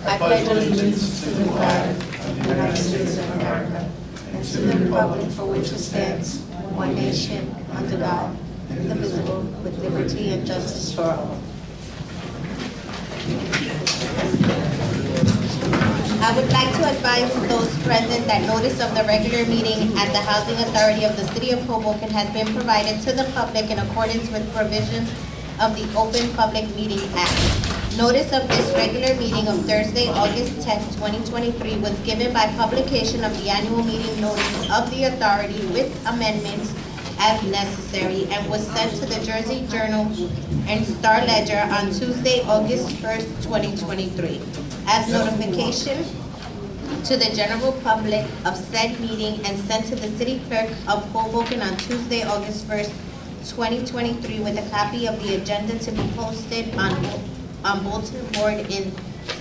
I pledge allegiance to the flag of the United States of America and to the republic for which it stands, one nation, under God, indivisible, with liberty and justice for all. I would like to advise those present that notice of the regular meeting at the Housing Authority of the City of Hoboken has been provided to the public in accordance with provisions of the Open Public Meeting Act. Notice of this regular meeting of Thursday, August 10, 2023 was given by publication of the annual meeting notice of the authority with amendments as necessary and was sent to the Jersey Journal and Star Ledger on Tuesday, August 1st, 2023. As notification to the general public of said meeting and sent to the City Clerk of Hoboken on Tuesday, August 1st, 2023 with a copy of the agenda to be posted on bulletin board in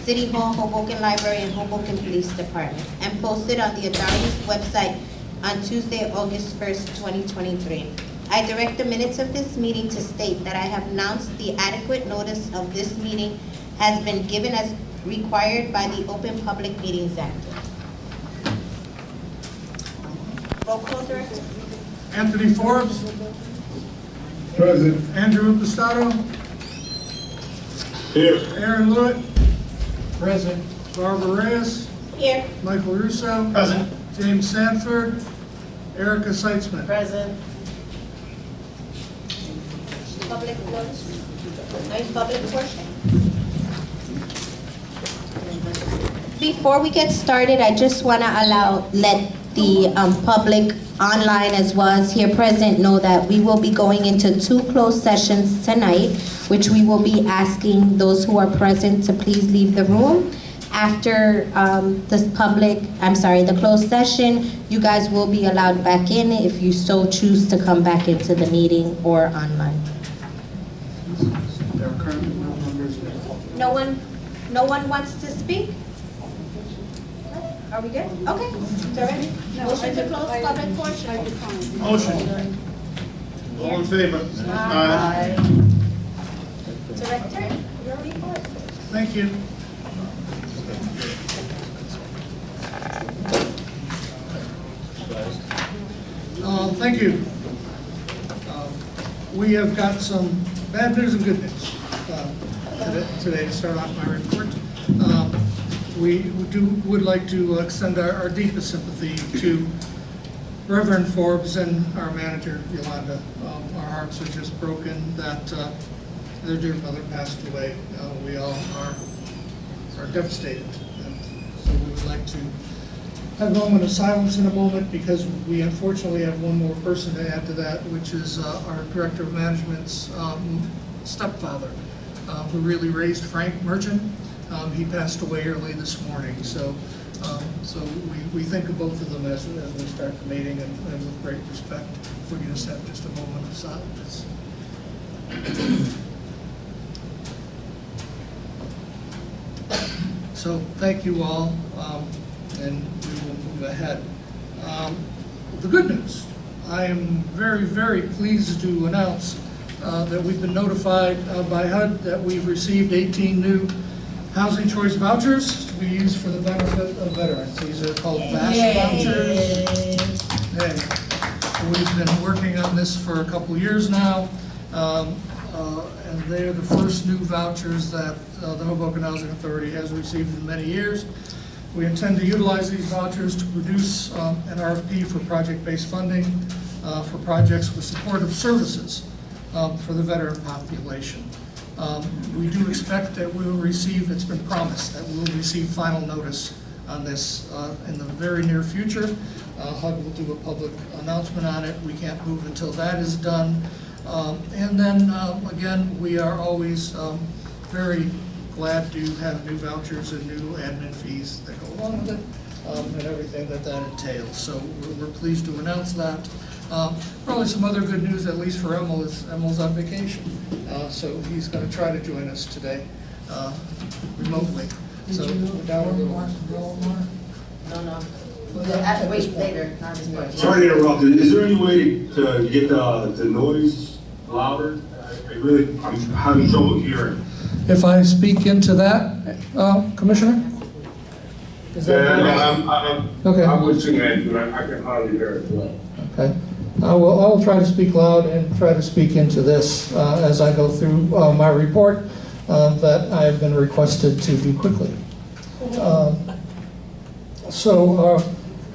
City Hall, Hoboken Library, and Hoboken Police Department, and posted on the authority's website on Tuesday, August 1st, 2023. I direct the minutes of this meeting to state that I have announced the adequate notice of this meeting has been given as required by the Open Public Meetings Act. Roll call, Director. Anthony Forbes. Present. Andrew Impastato. Here. Aaron Lewitt. Present. Barbara Reyes. Here. Michael Russo. Present. James Sanford. Erica Seitzman. Present. Public notice. Nice public portion. Before we get started, I just want to let the public online as well as here present know that we will be going into 2 closed sessions tonight, which we will be asking those who are present to please leave the room. After the closed session, you guys will be allowed back in if you so choose to come back into the meeting or online. There are currently no members. No one wants to speak? Are we good? Okay. Sorry. Motion to close public portion. Motion. All in favor? Aye. Director, your report. Thank you. Thank you. We have got some bad news and good news today to start off my report. We would like to extend our deepest sympathy to Reverend Forbes and our manager, Yolanda. Our hearts are just broken that their dear mother passed away. We all are devastated. And so we would like to have a moment of silence in a moment because we unfortunately have one more person to add to that, which is our Director of Management's stepfather, who really raised Frank Merchant. He passed away early this morning, so we think of both of them as we start the meeting and with great respect. If we can just have just a moment of silence. So thank you all, and we will move ahead. The good news, I am very, very pleased to announce that we've been notified by HUD that we've received 18 new housing choice vouchers to be used for the benefit of veterans. These are called VASH vouchers. We've been working on this for a couple years now, and they're the first new vouchers that the Hoboken Housing Authority has received in many years. We intend to utilize these vouchers to produce an RFP for project-based funding for projects with supportive services for the veteran population. We do expect that we will receive, it's been promised, that we will receive final notice on this in the very near future. HUD will do a public announcement on it. We can't move until that is done. And then, again, we are always very glad to have new vouchers and new admin fees that go along with it, and everything that entails. So we're pleased to announce that. Probably some other good news, at least for Emil, is Emil's on vacation. So he's going to try to join us today remotely. So we're down a little. No. We'll have to wait later, not this point. Sorry to interrupt. Is there any way to get the noise louder? I'm having trouble hearing. if I speak into that, Commissioner? Is that okay? I'm with you, man, but I can hardly hear it well. Okay. I will try to speak loud and try to speak into this as I go through my report that I have been requested to do quickly. So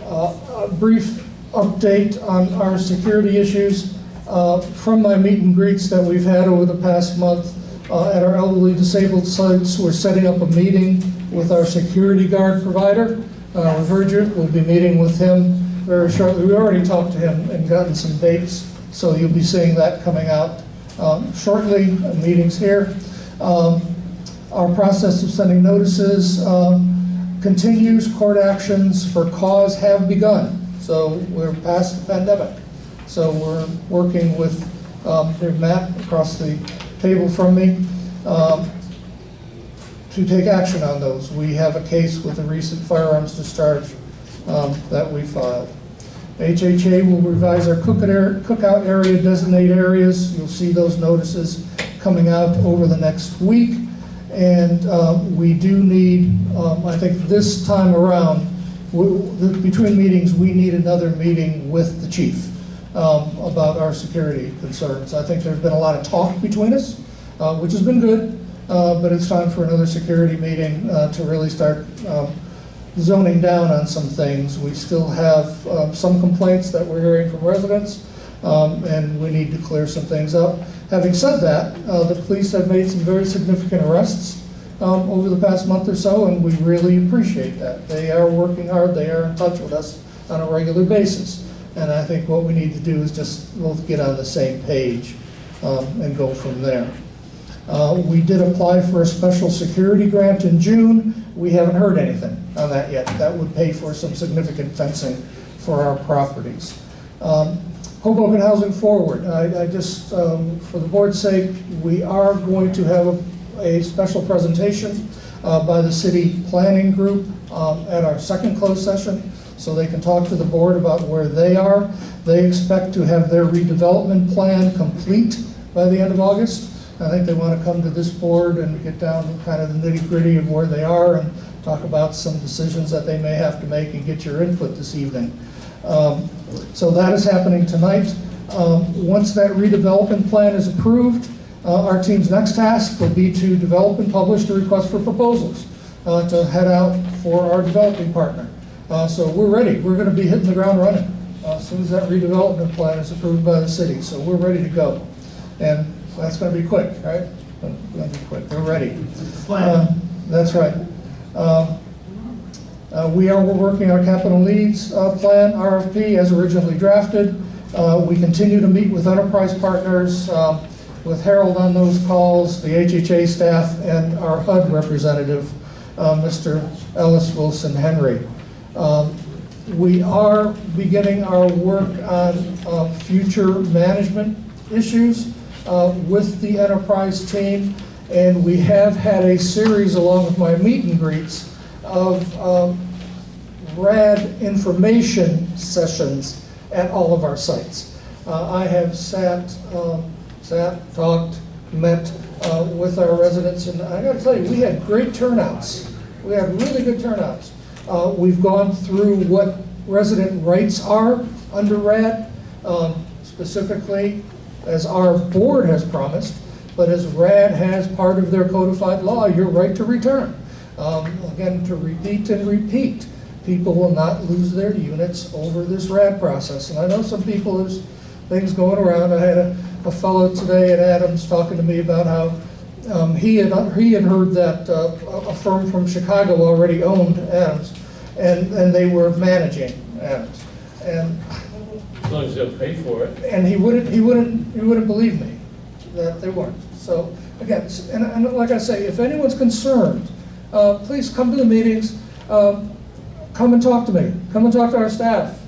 a brief update on our security issues. From my meet and greets that we've had over the past month at our elderly disabled sites, we're setting up a meeting with our security guard provider, Virgil. We'll be meeting with him very shortly. We already talked to him and gotten some dates, so you'll be seeing that coming out shortly, meetings here. Our process of sending notices continues. Court actions for cause have begun. So we're past the pandemic. So we're working with Matt across the table from me to take action on those. We have a case with a recent firearms discharge that we filed. HHA will revise our cookout area designated areas. You'll see those notices coming out over the next week. And we do need, I think this time around, between meetings, we need another meeting with the chief about our security concerns. I think there's been a lot of talk between us, which has been good, but it's time for another security meeting to really start zoning down on some things. We still have some complaints that we're hearing from residents, and we need to clear some things up. Having said that, the police have made some very significant arrests over the past month or so, and we really appreciate that. They are working hard, they are in touch with us on a regular basis. And I think what we need to do is just both get on the same page and go from there. We did apply for a special security grant in June. We haven't heard anything on that yet. That would pay for some significant fencing for our properties. Hoboken Housing Forward. I just, for the board's sake, we are going to have a special presentation by the city planning group at our second closed session, so they can talk to the board about where they are. They expect to have their redevelopment plan complete by the end of August. I think they want to come to this board and get down to kind of the nitty-gritty of where they are and talk about some decisions that they may have to make and get your input this evening. So that is happening tonight. Once that redevelopment plan is approved, our team's next task will be to develop and publish the request for proposals to head out for our developing partner. So we're ready. We're going to be hitting the ground running as soon as that redevelopment plan is approved by the city. So we're ready to go. And that's going to be quick, right? It's going to be quick. We're ready. That's right. We're working our capital needs plan, RFP, as originally drafted. We continue to meet with enterprise partners, with Harold on those calls, the HHA staff, and our HUD representative, Mr. Ellis Wilson Henry. We are beginning our work on future management issues with the enterprise team, and we have had a series, along with my meet and greets, of RAD information sessions at all of our sites. I have sat, talked, met with our residents, and I gotta tell you, we had great turnouts. We had really good turnouts. We've gone through what resident rights are under RAD, specifically as our board has promised, but as RAD has part of their codified law, your right to return. Again, to repeat and repeat, people will not lose their units over this RAD process. And I know some people, there's things going around. I had a fellow today at Adams talking to me about how he had heard that a firm from Chicago already owned Adams, and they were managing Adams. And as long as they'll pay for it. And he wouldn't believe me that they weren't. So again, and like I say, if anyone's concerned, please come to the meetings. Come and talk to me. Come and talk to our staff.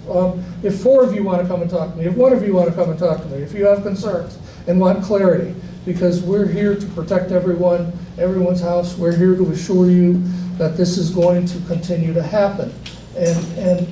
If 4 of you want to come and talk to me, if 1 of you want to come and talk to me, if you have concerns and want clarity, because we're here to protect everyone's house. We're here to assure you that this is going to continue to happen. And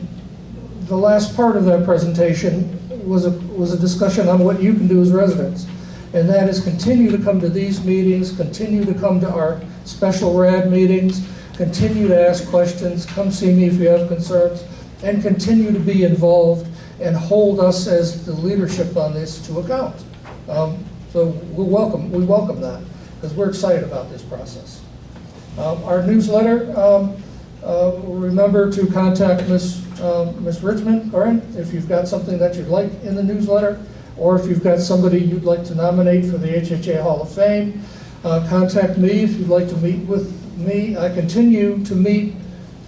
the last part of that presentation was a discussion on what you can do as residents. and that is continue to come to these meetings, continue to come to our special RAD meetings, continue to ask questions, come see me if you have concerns, and continue to be involved and hold us as the leadership on this to account. So we welcome that, because we're excited about this process. Our newsletter, remember to contact Ms. Richmond, Corinne, if you've got something that you'd like in the newsletter, or if you've got somebody you'd like to nominate for the HHA Hall of Fame. Contact me if you'd like to meet with me. I continue to meet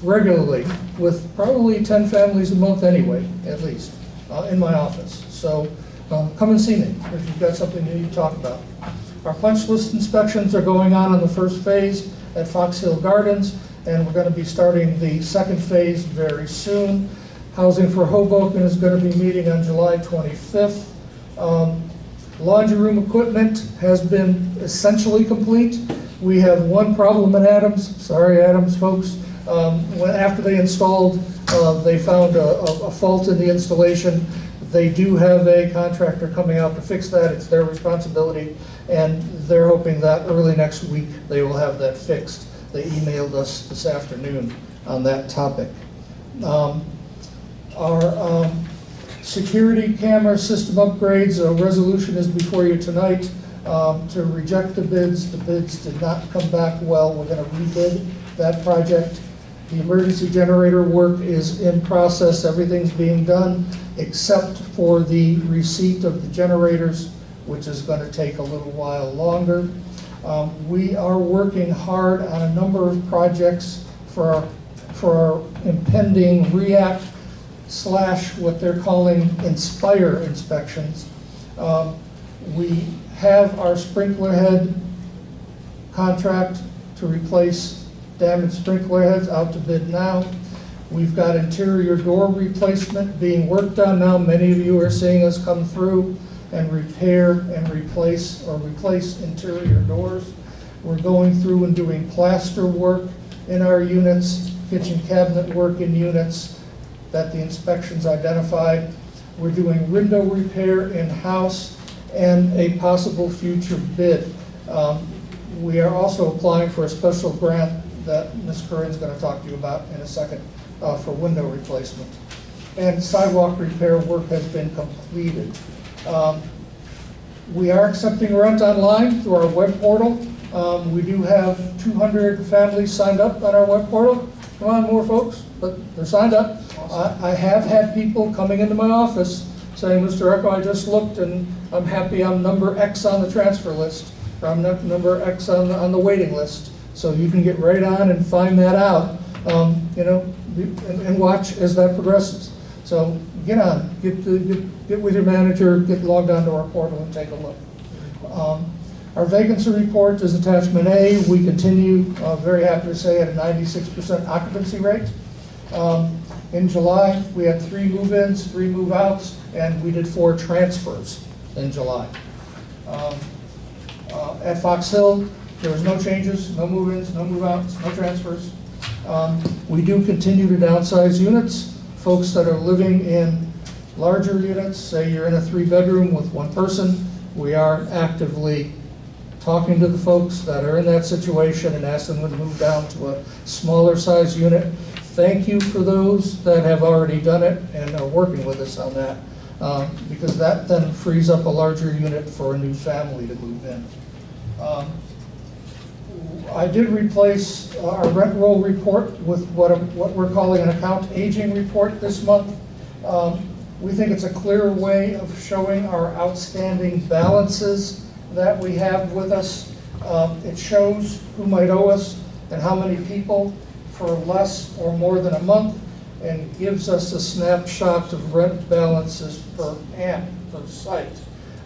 regularly with probably 10 families a month anyway, at least, in my office. So come and see me if you've got something you need to talk about. Our punch list inspections are going on the first phase at Fox Hill Gardens, and we're going to be starting the second phase very soon. Housing for Hoboken is going to be meeting on July 25th. Laundry room equipment has been essentially complete. We have one problem in Adams. Sorry, Adams folks. After they installed, they found a fault in the installation. They do have a contractor coming out to fix that. It's their responsibility, and they're hoping that early next week they will have that fixed. They emailed us this afternoon on that topic. Our security camera system upgrades, a resolution is before you tonight to reject the bids. The bids did not come back well. We're going to rebid that project. The emergency generator work is in process. Everything's being done except for the receipt of the generators, which is going to take a little while longer. We are working hard on a number of projects for our impending REACT / what they're calling Inspire inspections. We have our sprinkler head contract to replace damaged sprinkler heads out to bid now. We've got interior door replacement being worked on now. Many of you are seeing us come through and repair and replace interior doors. We're going through and doing plaster work in our units, kitchen cabinet work in units that the inspections identified. We're doing window repair in-house and a possible future bid. We are also applying for a special grant that Ms. Curran's going to talk to you about in a second for window replacement. And sidewalk repair work has been completed. We are accepting rent online through our web portal. We do have 200 families signed up on our web portal. Come on, more folks, but they're signed up. I have had people coming into my office saying, Mr. Echo, I just looked and I'm happy I'm number X on the transfer list, or I'm number X on the waiting list. So you can get right on and find that out, and watch as that progresses. So get on, get with your manager, get logged onto our portal and take a look. Our vacancy report is attachment A. We continue, very happy to say, at a 96% occupancy rate. In July, we had 3 move-ins, 3 move-outs, and we did 4 transfers in July. At Fox Hill, there was no changes, no move-ins, no move-outs, no transfers. We do continue to downsize units. Folks that are living in larger units, say you're in a 3-bedroom with 1 person, we are actively talking to the folks that are in that situation and asking them to move down to a smaller size unit. Thank you for those that have already done it and are working with us on that, because that then frees up a larger unit for a new family to move in. I did replace our rent roll report with what we're calling an account aging report this month. We think it's a clear way of showing our outstanding balances that we have with us. It shows who might owe us and how many people for less or more than a month, and gives us a snapshot of rent balances per amp, per site.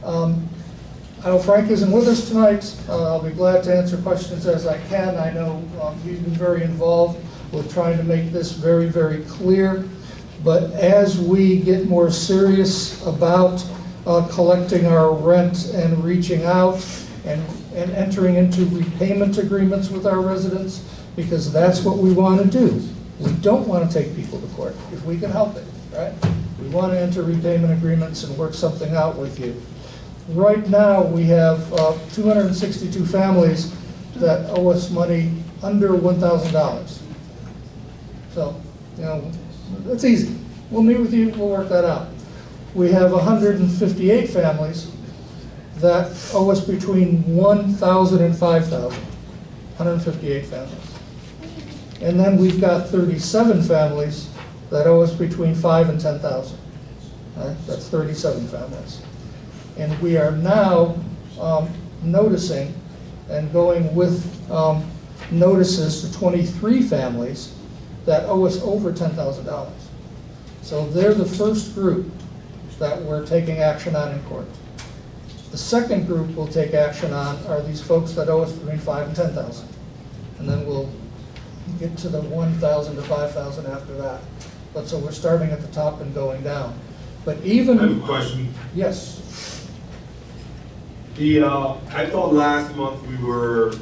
I know Frank isn't with us tonight. I'll be glad to answer questions as I can. I know he's been very involved with trying to make this very, very clear. But as we get more serious about collecting our rent and reaching out and entering into repayment agreements with our residents, because that's what we want to do. We don't want to take people to court if we can help it, right? We want to enter repayment agreements and work something out with you. right now, we have 262 families that owe us money under $1,000. So, you know, it's easy. We'll meet with you, we'll work that out. We have 158 families that owe us between 1,000 and 5,000. 158 families. And then we've got 37 families that owe us between 5,000 and 10,000. Right? That's 37 families. And we are now noticing and going with notices to 23 families that owe us over $10,000. So they're the first group that we're taking action on in court. The second group we'll take action on are these folks that owe us between 5,000 and 10,000. And then we'll get to the 1,000 to 5,000 after that. But so we're starting at the top and going down. But even... I have a question. Yes. I thought last month we were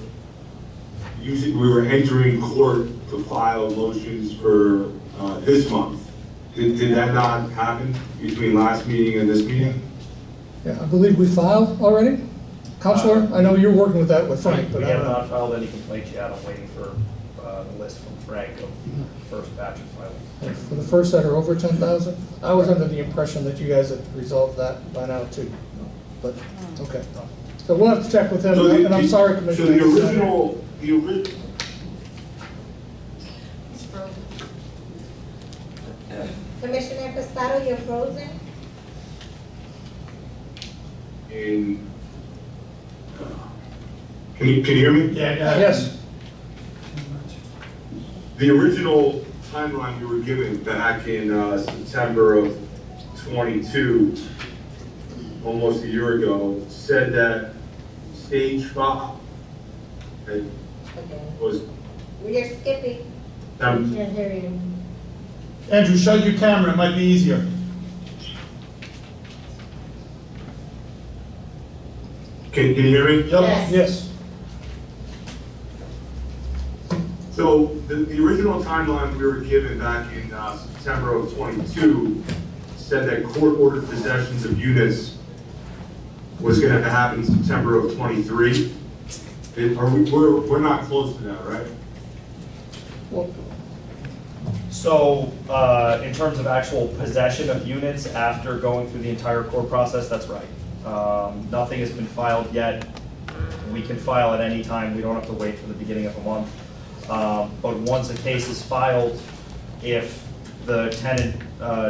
entering court to file motions for this month. Did that not happen between last meeting and this meeting? Yeah, I believe we filed already. Counselor, I know you're working with that with Frank, but We I have don't know. not filed any complaints yet. I'm waiting for the list from Frank of the first batch of filings. For the first that are over 10,000, I was under the impression that you guys had resolved that by now too. But, okay. So we'll have to check with him, So and I'm sorry, Commissioner. So the original, Commissioner Casado, you're frozen? can you hear me? Yes, The original timeline we were given back in September of 22, almost a year ago, said that stage 5 Okay. was, We are skipping. um, Can't hear you. Andrew, shut your camera, it might be easier. can you hear me? Yes. yes. So the original timeline we were given back in September of 22 said that court-ordered possessions of units was going to happen in September of 23. We're not close to that, right? Well, So, in terms of actual possession of units after going through the entire court process, that's right. Nothing has been filed yet. We can file at any time. We don't have to wait for the beginning of a month. But once a case is filed, if the tenant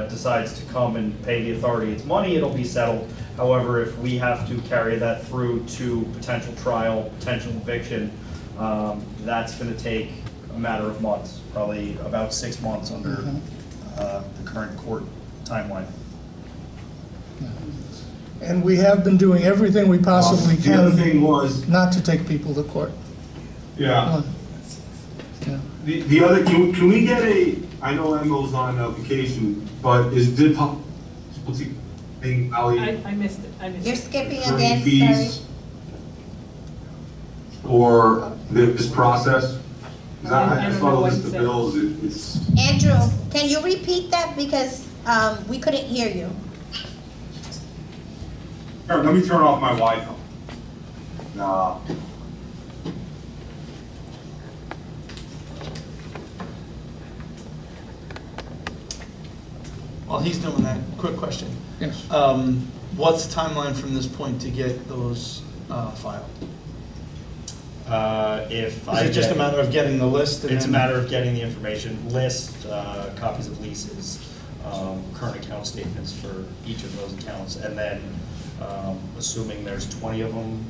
decides to come and pay the authority its money, it'll be settled. However, if we have to carry that through to potential trial, potential eviction, that's going to take a matter of months, probably about 6 months under the current court timeline. And we have been doing everything we possibly The other thing can was, not to take people to court. yeah. Yeah. The other, can we get I know Emil's on vacation, but did possibility Ali I missed it, I missed You're it. skipping attorney again, fees sorry. for this process? 'Cause I I don't saw know the what list you of said. bills, it's, Andrew, can you repeat that because we couldn't hear you? here, let me turn off my Wi-Fi. Nah. While he's doing that, quick question. Yes. What's the timeline from this point to get those filed? If Is it just a matter of getting the list? and It's a then- matter of getting the information, list, copies of leases, current account statements for each of those accounts, and then, assuming there's 20 of them,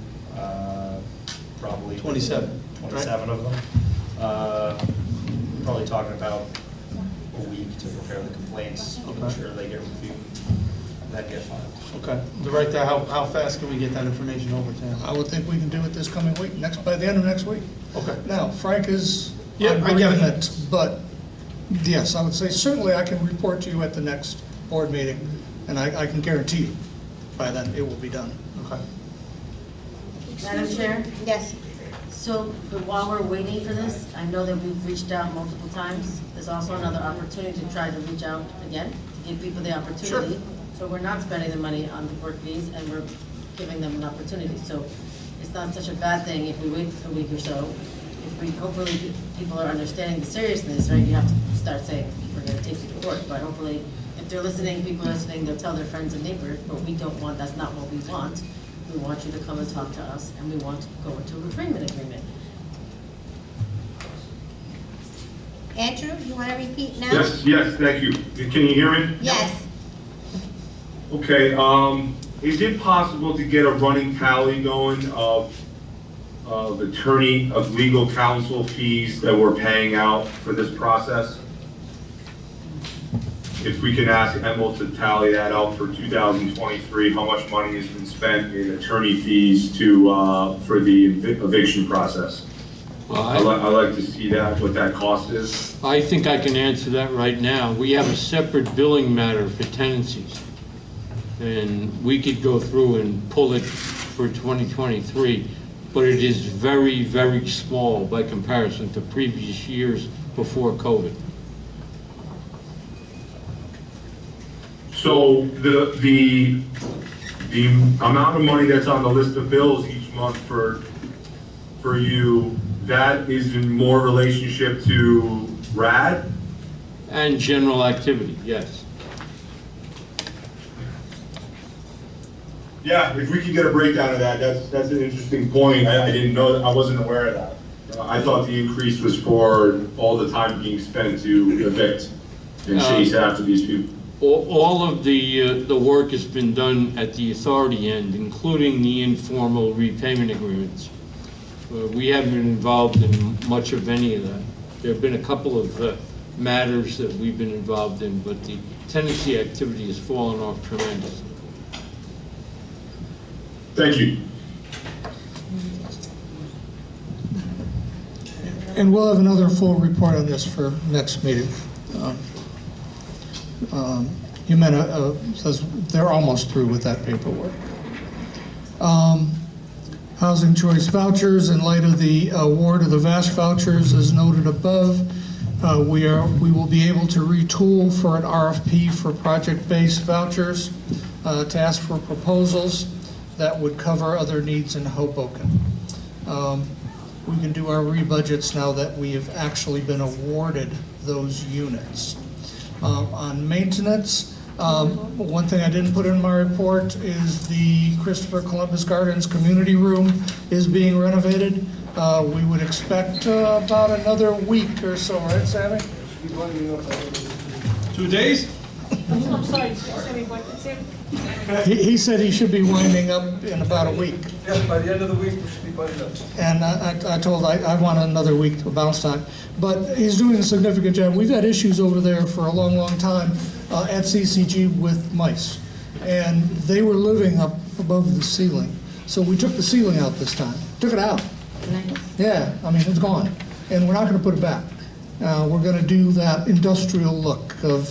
probably. 27, right? 27 of them. Probably talking about a week to prepare the complaints, making Okay. sure they get reviewed, then get filed. Okay, right there, how fast can we get that information over to him? I would think we can do it this coming week, by the end of next week. Okay. Now, Frank is Yeah, on I get it. agreement, but yes, I would say certainly I can report to you at the next board meeting, and I can guarantee you by then it will be done. Okay. Madam Chair, Yes. so but while we're waiting for this, I know that we've reached out multiple times. There's also another opportunity to try to reach out again, to give people the opportunity. So we're not spending the money on the court fees, and we're giving them an opportunity. So it's not such a bad thing if we wait a week or so. If we, hopefully, people are understanding the seriousness, right? You have to start saying, we're gonna take you to court, but hopefully, if they're listening, people are listening, they'll tell their friends and neighbors, but we don't want, that's not what we want. We want you to come and talk to us, and we want to go into a refrainment agreement. Andrew, you want to repeat now? Yes, thank you. Can you hear me? Yes. Okay, is it possible to get a running tally going of legal counsel fees that we're paying out for this process? If we can ask Emil to tally that out for 2023, how much money has been spent in attorney fees for the eviction process? I'd like to see that, what that cost is. I think I can answer that right now. We have a separate billing matter for tenancies. And we could go through and pull it for 2023, but it is very, very small by comparison to previous years before COVID. So the amount of money that's on the list of bills each month for you, that is in more relationship to RAD? And general activity, yes. Yeah, if we could get a breakdown of that, that's an interesting point. I didn't know, I wasn't aware of that. I thought the increase was for all the time being spent to evict and chase after these people. All of the work has been done at the authority end, including the informal repayment agreements. We haven't been involved in much of any of that. There have been a couple of matters that we've been involved in, but the tenancy activity has fallen off tremendously. Thank you. And we'll have another full report on this for next meeting. Humana says they're almost through with that paperwork. Housing choice vouchers, in light of the award of the VASH vouchers as noted above, we will be able to retool for an RFP for project-based vouchers to ask for proposals that would cover other needs in Hoboken. We can do our rebudgets now that we have actually been awarded those units. On maintenance, one thing I didn't put in my report is the Christopher Columbus Gardens community room is being renovated. We would expect about another week or so, right, Sammy? 2 days? I'm sorry, Sammy, what did you say? He said he should be winding up in about a week. Yes, by the end of the week, we should be winding up. And I told I want another week of bounce time. But he's doing a significant job. We've had issues over there for a long, long time at CCG with mice. And they were living up above the ceiling. So we took the ceiling out this time. Took it out. Yeah, I mean, it's gone. And we're not going to put it back. We're going to do that industrial look of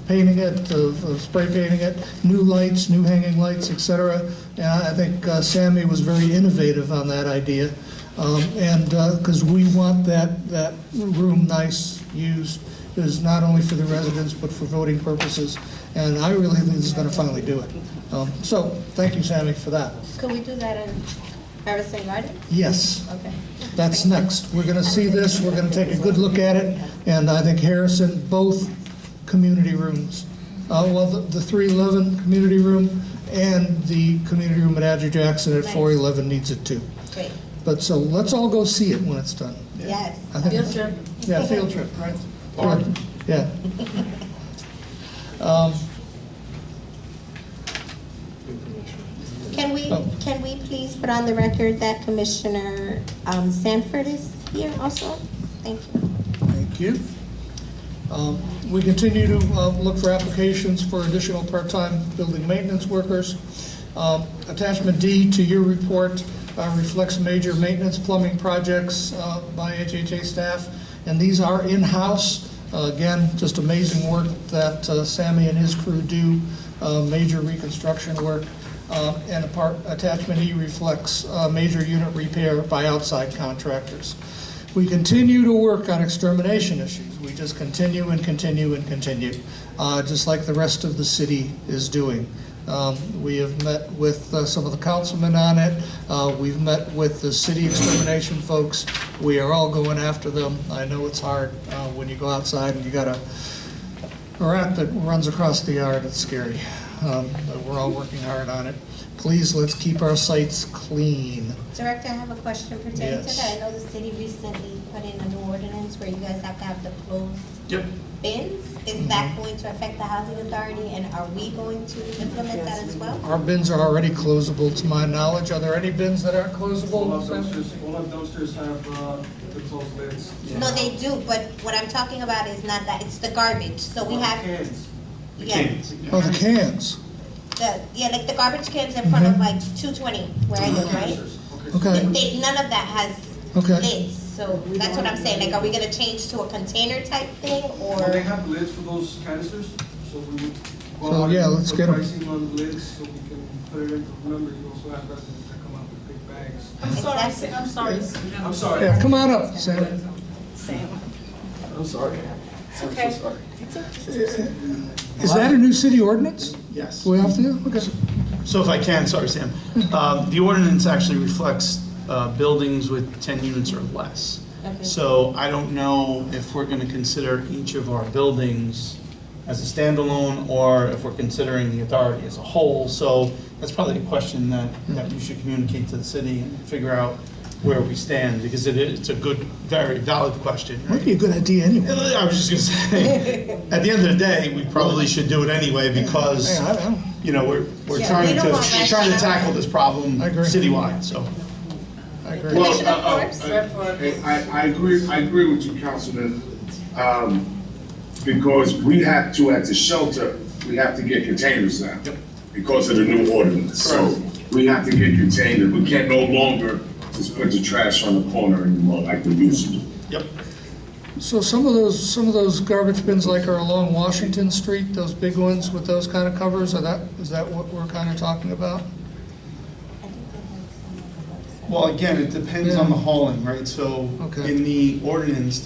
painting it, of spray painting it, new lights, new hanging lights, etc. And I think Sammy was very innovative on that idea. And because we want that room nice, used, is not only for the residents but for voting purposes. And I really think this is going to finally do it. So thank you, Sammy, for that. Could we do that in Harrison Garden? Yes. Okay. That's next. We're going to see this, we're going to take a good look at it, and I think Harrison, both community rooms, well, the 311 community room and the community room at Adger Jackson at 411 needs it too. Great. But so let's all go see it when it's done. Yes. I think- Field trip. Yeah, field trip, right? Good. Yeah. Can we please put on the record that Commissioner Sanford is here also? Thank you. Thank you. We continue to look for applications for additional part-time building maintenance workers. Attachment D to your report reflects major maintenance plumbing projects by HHA staff, and these are in-house. Again, just amazing work that Sammy and his crew do, major reconstruction work. And attachment E reflects major unit repair by outside contractors. We continue to work on extermination issues. We just continue and continue and continue, just like the rest of the city is doing. We have met with some of the councilmen on it. We've met with the city extermination folks. We are all going after them. I know it's hard when you go outside and you got a rat that runs across the yard. It's scary. But we're all working hard on it. Please, let's keep our sites clean. Director, I have a question pertaining to Yes. that. I know the city recently put in a new ordinance where you guys have to have the closed Yep. bins. Is that going to affect the housing authority, and are we going to implement that as well? Our bins are already closable, to my knowledge. Are there any bins that aren't All closable? our dumpsters have the closed lids. No, they do, but what I'm talking about is not that, it's the garbage. So we have, Cans. yeah, Oh, the cans. like the garbage cans in front of like 220 where I live, right? Okay, None of that has okay. lids, so that's what I'm saying. Like, are we gonna change to a container type thing, Well, they or? have lids for those canisters, so we would go So, out yeah, and let's put get 'em. pricing on lids so we can put it in. Remember, you also have residents that come out with big bags. I'm sorry, I'm sorry. I'm sorry. Yeah, come on up, Sam. I'm sorry. It's okay. Is that a new city ordinance? Yes. We have to, okay. So if I can, sorry, Sam. The ordinance actually reflects buildings with 10 units or less. Okay. So I don't know if we're going to consider each of our buildings as a standalone or if we're considering the authority as a whole. So that's probably a question that you should communicate to the city and figure out where we stand, because it's a good, very valid question. Might be a good idea anyway. I was just gonna say, at the end of the day, we probably should do it anyway, because, Yeah, I don't- you know, we're Yeah, trying we don't to, want we're that trying to kind of- tackle this problem I agree. citywide, so. I agree. Well, Commissioner Forbes? I agree with you, Councilman, because we have to, at the shelter, we have to get containers now. Because of the new ordinance, so we have to get containers, we can no longer just put the trash on the corner anymore like we used to. Yep. So some of those garbage bins like are along Washington Street, those big ones with those kind of covers, is that what we're kind of talking about? Well, again, it depends on the hauling, right? So Okay. in the ordinance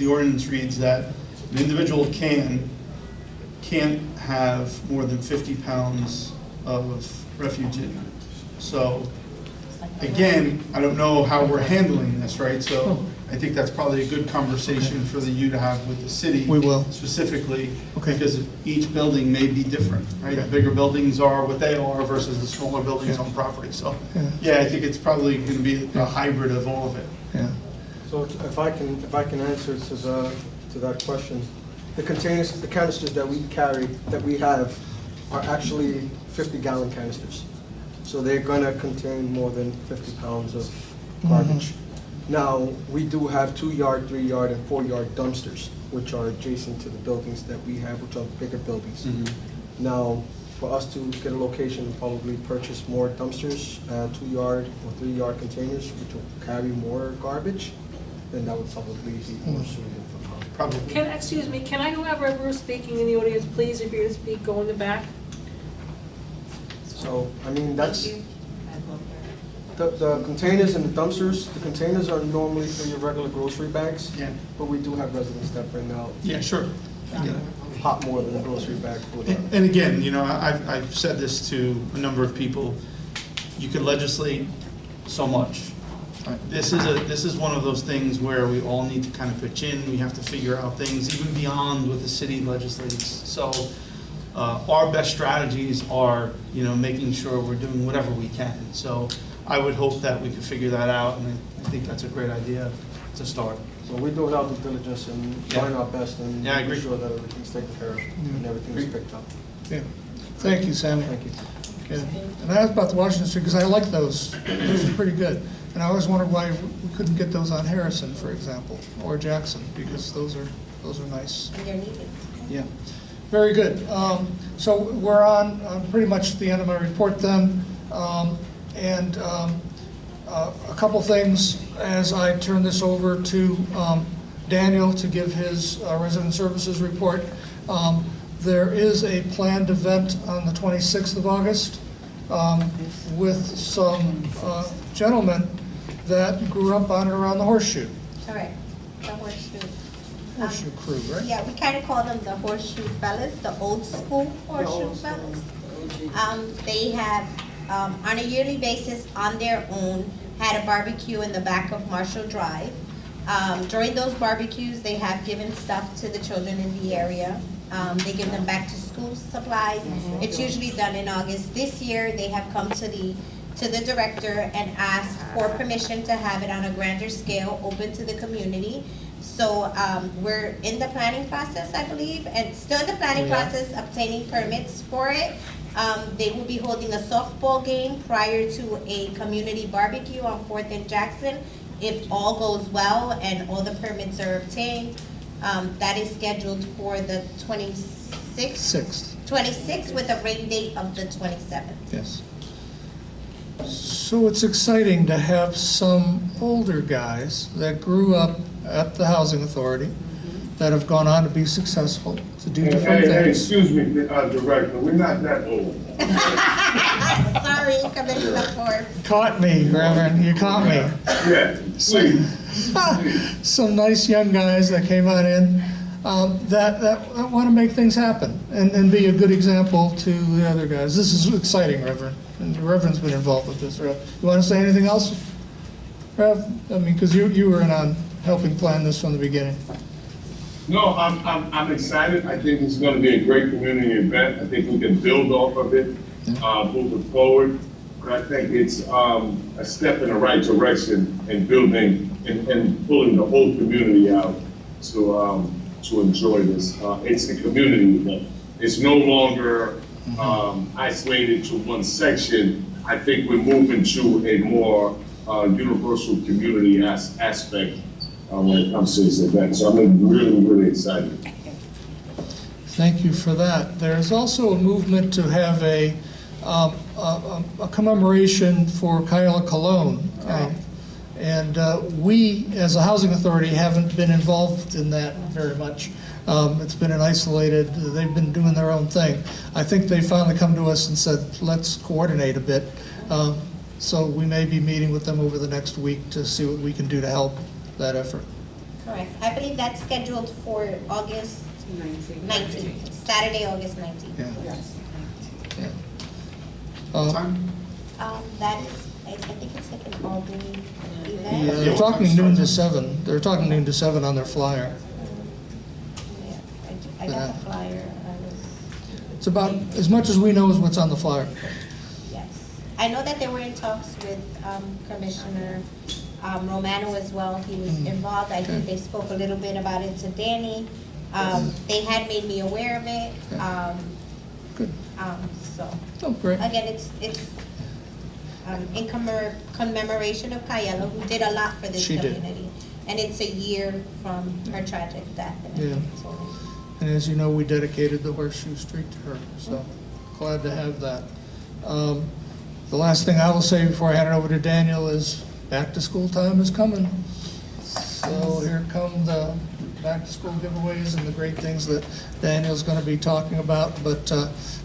reads that an individual can't have more than 50 pounds of refuse in it. So, again, I don't know how we're handling this, right? So I think that's probably a good conversation for you to have with the city. We will. Specifically, Okay. because each building may be different, right? The bigger buildings are what they are versus the smaller buildings on property. So, yeah, I think it's probably going to be a hybrid of all of it. Yeah. So if I can answer to that question, the containers, the canisters that we carry, that we have, are actually 50-gallon canisters. So they're gonna contain more than 50 pounds of garbage. Now, we do have 2-yard, 3-yard, and 4-yard dumpsters, which are adjacent to the buildings that we have, which are bigger buildings. Now, for us to get a location and probably purchase more dumpsters, 2-yard or 3-yard containers, which will carry more garbage, then that would probably be more suitable for us. Probably. Excuse me, can I, whoever we're speaking in the audience, please, if you're to speak, go in the back? So, I mean, that's, the containers and the dumpsters, the containers are normally for your regular grocery bags. Yeah. But we do have residents that bring out Yeah, sure. a lot more than a grocery bag full of. And again, you know, I've said this to a number of people, you can legislate so much. This is one of those things where we all need to kind of pitch in, we have to figure out things even beyond what the city legislates. So our best strategies are, you know, making sure we're doing whatever we can. So I would hope that we could figure that out, and I think that's a great idea to start. So we're doing our due diligence and trying our best and Yeah, I making agree. sure that everything's taken care of and everything's Agree. picked up. Yeah. Thank you, Sammy. Thank you. Okay. And I asked about the Washington Street because I like those. Those are pretty good. And I always wondered why we couldn't get those on Harrison, for example, or Jackson, because those are nice. And they're needed. Yeah. Very good. So we're on pretty much the end of my report then. A couple things as I turn this over to Daniel to give his resident services report. There is a planned event on the 26th of August with some gentlemen that grew up on and around the Horseshoe. Correct. The horseshoe. Horseshoe crew, right? Yeah, we kind of call them the horseshoe fellas, the old school horseshoe fellas. They have, on a yearly basis, on their own, had a barbecue in the back of Marshall Drive. During those barbecues, they have given stuff to the children in the area. They give them back to school supplies. It's usually done in August. This year, they have come to the director and asked for permission to have it on a grander scale, open to the community. So we're in the planning process, I believe, and still in the planning process, obtaining permits for it. They will be holding a softball game prior to a community barbecue on 4th and Jackson. If all goes well and all the permits are obtained, that is scheduled for the 26th with a rain date of the 27th. Yes. So it's exciting to have some older guys that grew up at the Housing Authority that have gone on to be successful, to do different Hey, things. excuse me, Director, we're not that old. Sorry, Commissioner Ford. Caught me, Reverend, you caught me. Yeah, please. Some nice young guys that came on in that want to make things happen and be a good example to the other guys. This is exciting, Reverend. And the Reverend's been involved with this, Rev. You want to say anything else, Rev? I mean, because you were in on helping plan this from the beginning. No, I'm excited. I think it's going to be a great community event. I think we can build off of it, moving forward. But I think it's a step in the right direction in building and pulling the whole community out to enjoy this. It's a community event. It's no longer isolated to one section. I think we're moving to a more universal community aspect when it comes to this event. So I'm really, really excited. Thank you for that. There's also a movement to have a commemoration for Kayala Cologne. And we, as a housing authority, haven't been involved in that very much. It's been an isolated, they've been doing their own thing. I think they finally come to us and said, let's coordinate a bit. So we may be meeting with them over the next week to see what we can do to help that effort. Correct. I believe that's scheduled for August 19th, Saturday, August 19th. Yeah. Yes. Yeah. That is, I think it's like an Albany event. Yeah, they're talking noon to 7. They're talking noon to 7 on their flyer. Yeah, I got the flyer. It's about as much as we know is what's on the flyer. Yes. I know that they were in talks with Commissioner Romano as well. He was involved. I think they spoke a little bit about it to Danny. They had made me aware of it. Good. So, Oh, great. again, it's in commemoration of Kayala, who did a lot for this She did. community. And it's a year from her tragic death. Yeah. And as you know, we dedicated the Horseshoe Street to her, so glad to have that. The last thing I will say before I hand it over to Daniel is back to school time is coming. So here come the back to school giveaways and the great things that Daniel's going to be talking about, but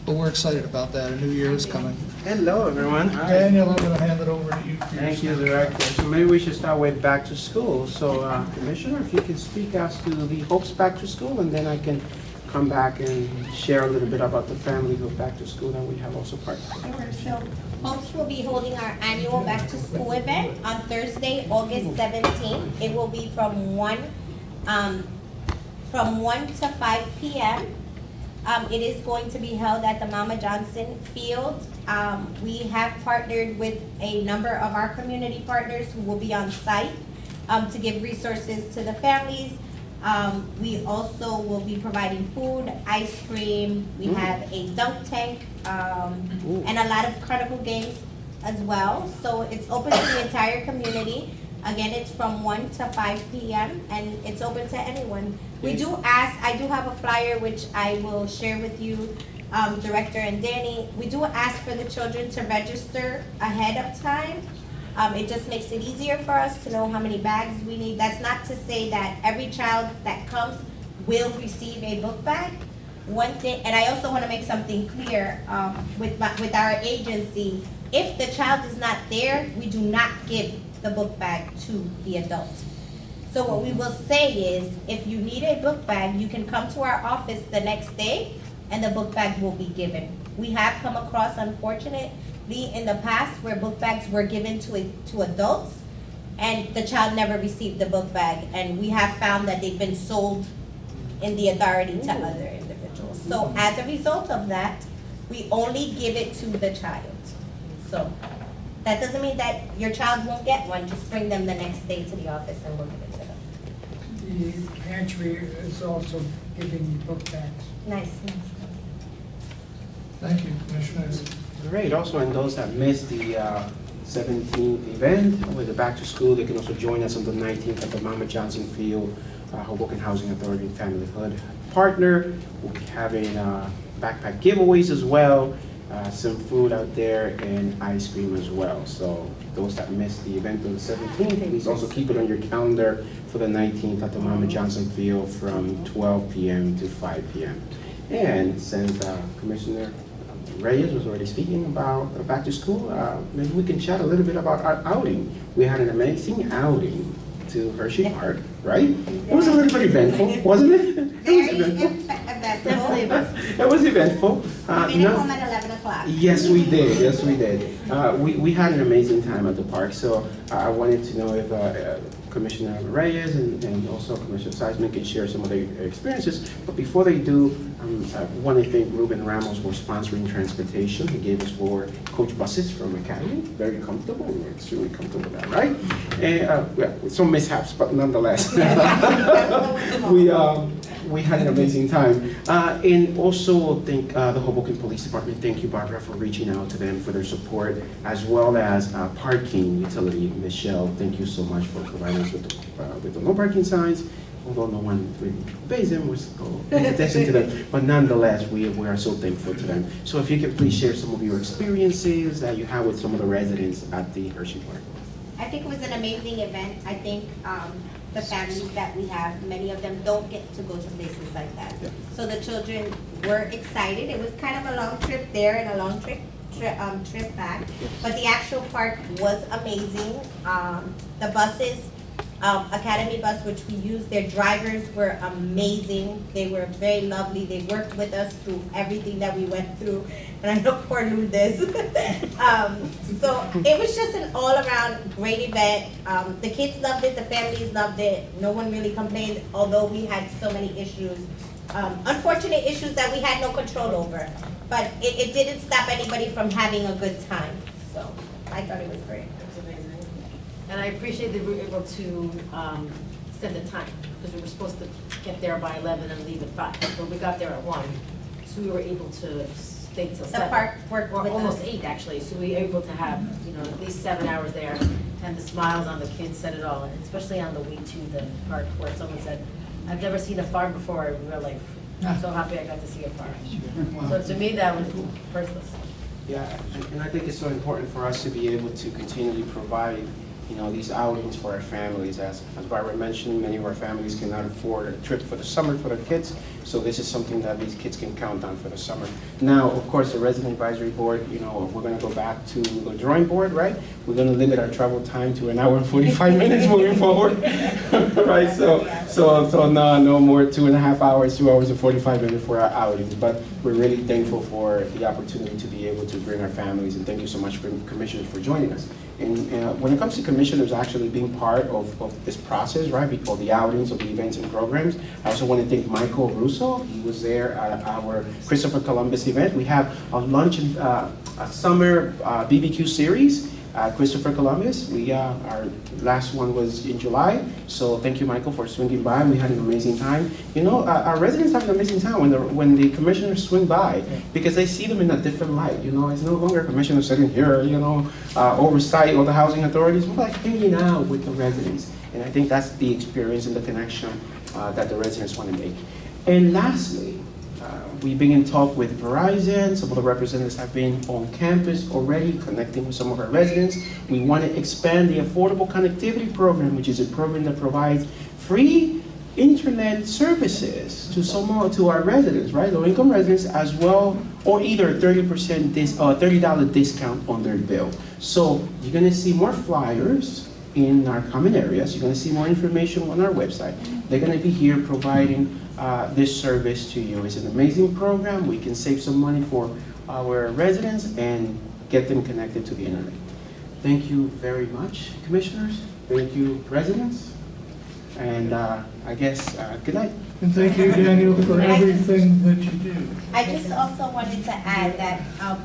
we're excited about that. A new year is coming. Hello, everyone. Hi. Daniel, I'm going to hand it over to you. Thank you, Director. So maybe we should start with back to school. So, Commissioner, if you can speak as to the Hopes Back to School, and then I can come back and share a little bit about the family of Back to School that we have also partnered. Sure. So Hopes will be holding our annual back to school event on Thursday, August 17th. It will be from 1 to 5 p.m. It is going to be held at the Mama Johnson Field. We have partnered with a number of our community partners who will be on site to give resources to the families. We also will be providing food, ice cream. We have a dunk tank and a lot of carnival games as well. So it's open to the entire community. Again, it's from 1 to 5 p.m. and it's open to anyone. We do ask, I do have a flyer which I will share with you, Director and Danny. We do ask for the children to register ahead of time. It just makes it easier for us to know how many bags we need. That's not to say that every child that comes will receive a book bag. One thing, and I also want to make something clear with our agency, if the child is not there, we do not give the book bag to the adult. So what we will say is, if you need a book bag, you can come to our office the next day and the book bag will be given We have come across, unfortunately, in the past where book bags were given to adults and the child never received the book bag, and we have found that they've been sold in the authority to other individuals. So as a result of that, we only give it to the child. So that doesn't mean that your child won't get one, just bring them the next day to the office and we'll give it to them. The pantry is also giving book bags. Nice. Thank you, Commissioners. Great, also, and those that missed the 17th event with the back to school, they can also join us on the 19th at the Mama Johnson Field, Hoboken Housing Authority Family Hood partner. We'll be having backpack giveaways as well, some food out there, and ice cream as well. So those that missed the event on the 17th, please also keep it on your calendar for the 19th at the Mama Johnson Field from 12 p.m. to 5 p.m. And since Commissioner Reyes was already speaking about back to school, maybe we can chat a little bit about our outing. We had an amazing outing to Hershey Park, right? It was a little bit eventful, wasn't it? It was eventful. Definitely It was eventful. We made it home at 11 o'clock. Yes, we did. Yes, we did. We had an amazing time at the park. So I wanted to know if Commissioner Reyes and also Commissioner Seisman can share some of their experiences. But before they do, I want to thank Ruben Ramos for sponsoring transportation. He gave us 4 coach buses from Academy. Very comfortable. We were extremely comfortable with that, right? And with some mishaps, but nonetheless, we had an amazing time. And also thank the Hoboken Police Department. Thank you, Barbara, for reaching out to them for their support, as well as parking utility. Michelle, thank you so much for providing us with the no parking signs. Although no one really obeys them, we're still paying attention to them. But nonetheless, we are so thankful to them. So if you could please share some of your experiences that you had with some of the residents at the Hershey Park. I think it was an amazing event. I think the families that we have, many of them don't get to go to places like that. Yeah. So the children were excited. It was kind of a long trip there and a long trip back. But the actual park was amazing. The buses, Academy bus, which we used, their drivers were amazing. They were very lovely. They worked with us through everything that we went through. And I know poor Lourdes. So it was just an all-around great event. The kids loved it. The families loved it. No one really complained, although we had so many issues. Unfortunate issues that we had no control over. But it didn't stop anybody from having a good time. So I thought it was great. And I appreciate that we were able to extend the time, because we were supposed to get there by 11 and leave at 5, but we got there at 1. So we were able to stay till 7. The park worked Or with almost us. 8, actually. So we were able to have, at least 7 hours there. And the smiles on the kids said it all, and especially on the way to the park where someone said, I've never seen a farm before. And we were like, I'm so happy I got to see a farm. So to me, that was priceless. Yeah, and I think it's so important for us to be able to continually provide, these outings for our families. As Barbara mentioned, many of our families cannot afford a trip for the summer for their kids, so this is something that these kids can count on for the summer. Now, of course, the Resident Advisory Board, we're going to go back to the drawing board, right? We're going to limit our travel time to 1 hour and 45 minutes moving forward, right? So no more 2.5 hours, 2 hours and 45 minutes for our outings. But we're really thankful for the opportunity to be able to bring our families, and thank you so much, Commissioners, for joining us. And when it comes to commissioners actually being part of this process, right, we call the outings of the events and programs, I also want to thank Michael Russo. He was there at our Christopher Columbus event. We have a lunch and a summer BBQ series at Christopher Columbus. Our last one was in July, so thank you, Michael, for swinging by. We had an amazing time. Our residents have an amazing time when the commissioners swing by, because they see them in a different light. It's no longer a commissioner sitting here, oversight all the housing authorities. We're like hanging out with the residents, and I think that's the experience and the connection that the residents want to make. And lastly, we've been in talk with Verizon. Some of the representatives have been on campus already connecting with some of our residents. We want to expand the Affordable Connectivity Program, which is a program that provides free internet services to our residents, right? Low-income residents as well, or either $30 discount on their bill. So you're going to see more flyers in our common areas. You're going to see more information on our website. They're going to be here providing this service to you. It's an amazing program. We can save some money for our residents and get them connected to the internet. Thank you very much, commissioners. Thank you, residents. And I guess, good night. And thank you, Daniel, for everything that you do. I just also wanted to add that,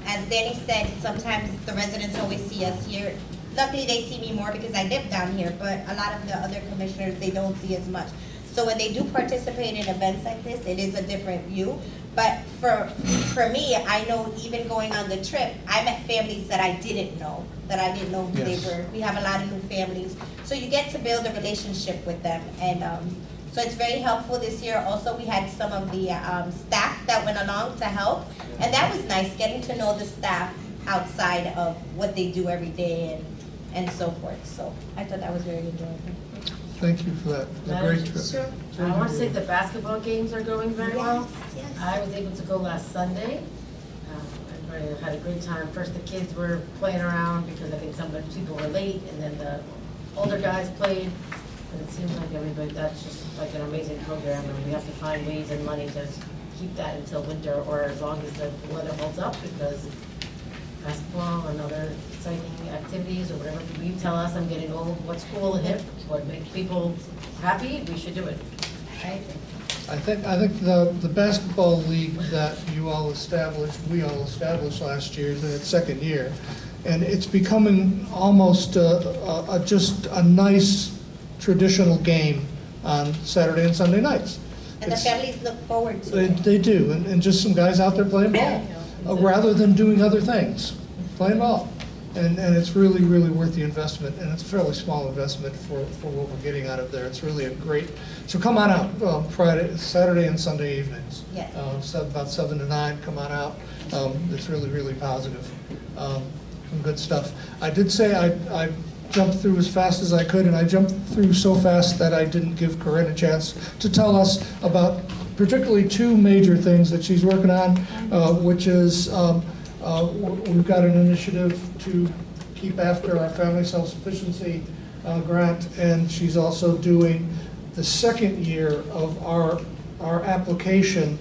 as Danny said, sometimes the residents always see us here. Luckily, they see me more because I live down here, but a lot of the other commissioners, they don't see as much. So when they do participate in events like this, it is a different view. But for me, I know even going on the trip, I met families that I didn't know who they were. We have a lot of new families. So you get to build a relationship with them. And so it's very helpful this year. Also, we had some of the staff that went along to help. And that was nice, getting to know the staff outside of what they do every day and so forth. So I thought that was very enjoyable. Thank you for that. A great trip. Sure. I want to say the basketball games are going very well. Yes. I was able to go last Sunday. Everybody had a great time. First, the kids were playing around because I think some of the people were late, and then the older guys played. And it seems like everybody, that's just like an amazing program, and we have to find ways and money to keep that until winter or as long as the weather holds up, because basketball and other exciting activities or whatever you tell us, I'm getting old, what's cool and hip, what makes people happy, we should do it. Right? I think the basketball league that you all established, we all established last year, is in its second year. And it's becoming almost just a nice traditional game on Saturday and Sunday nights. And the families look forward to They, it. they do, and just some guys out there playing ball, rather than doing other things, playing ball. And it's really, really worth the investment, and it's a fairly small investment for what we're getting out of there. It's really a great, so come on out, Saturday and Sunday evenings. Yes. About 7 to 9, come on out. It's really, really positive. Some good stuff. I did say I jumped through as fast as I could, and I jumped through so fast that I didn't give Corinne a chance to tell us about particularly two major things that she's working on, which is we've got an initiative to keep after our family self-sufficiency grant, and she's also doing the second year of our application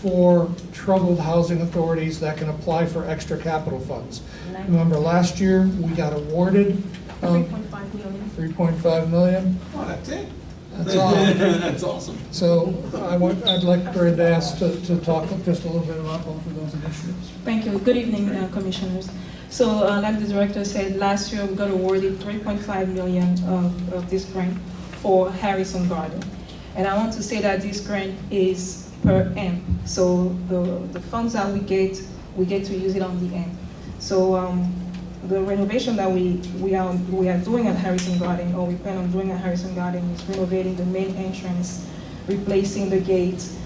for troubled housing authorities that can apply for extra capital funds. Remember, last year we got awarded 3.5 million. 3.5 million. Oh, that's it? That's all. That's awesome. So I'd like Corinne to ask to talk just a little bit about both of those initiatives. Thank you. Good evening, commissioners. So like the director said, last year we got awarded 3.5 million of this grant for Harrison Garden. And I want to say that this grant is per amp. So the funds that we get to use it on the amp. So the renovation that we are doing at Harrison Garden, or we plan on doing at Harrison Garden, is renovating the main entrance, replacing the gates,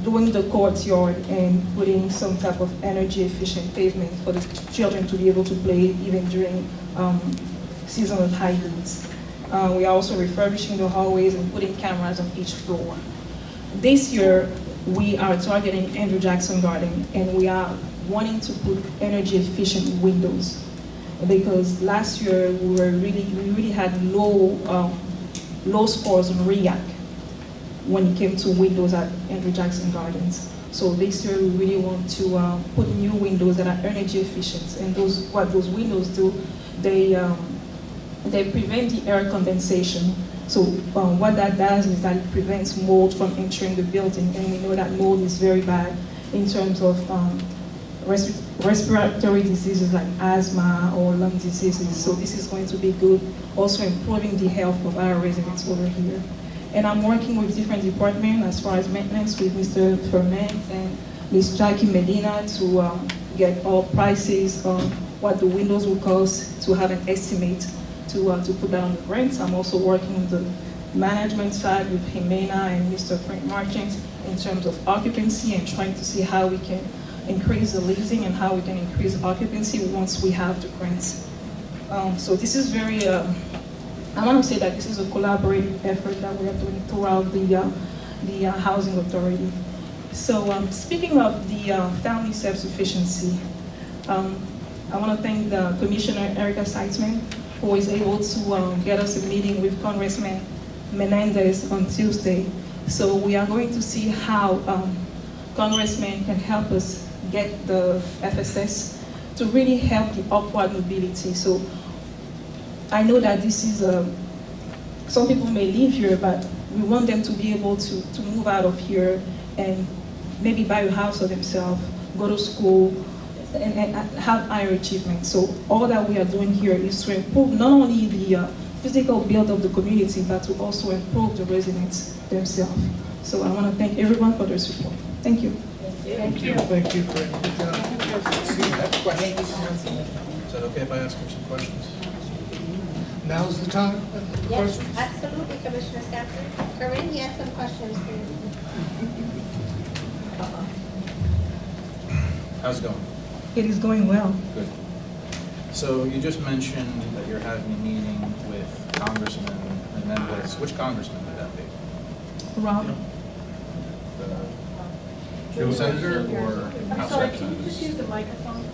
doing the courtyard, and putting some type of energy efficient pavement for the children to be able to play even during seasonal high heats. We are also refurbishing the hallways and putting cameras on each floor. This year, we are targeting Andrew Jackson Garden, and we are wanting to put energy efficient windows, because last year we really had low scores on REAC when it came to windows at Andrew Jackson Gardens. So this year we really want to put new windows that are energy efficient, and what those windows do, they prevent the air condensation. So what that does is that it prevents mold from entering the building, and we know that mold is very bad in terms of respiratory diseases like asthma or lung diseases. So this is going to be good, also improving the health of our residents over here. And I'm working with different departments as far as maintenance with Mr. Ferment and Ms. Jackie Medina to get all prices on what the windows will cost, to have an estimate to put that on the grants. I'm also working with the management side with Jimena and Mr. Frank Marchant in terms of occupancy, and trying to see how we can increase the leasing and how we can increase occupancy once we have the grants. So this is very, I want to say that this is a collaborative effort that we are doing throughout the Housing Authority. So speaking of the family self-sufficiency, I want to thank the Commissioner Erica Seitzman, who is able to get us a meeting with Congressman Menendez on Tuesday. So we are going to see how Congressman can help us get the FSS to really help the upward mobility. So I know that this is, some people may live here, but we want them to be able to move out of here and maybe buy a house for themselves, go to school, and have higher achievement. So all that we are doing here is to improve not only the physical build of the community, but to also improve the residents themselves. So I want to thank everyone for their support. Thank you. Thank you. Thank you, Craig. Good job. Is that okay if I ask him some questions? Now's the time. Yes, absolutely, Commissioner Stafford. Corinne, he has some questions for you. How's it going? It is going well. Good. So you just mentioned that you're having a meeting with Congressman Menendez. Which congressman would that be? Rob? The senator or I'm House sorry, can you representative? just use the microphone?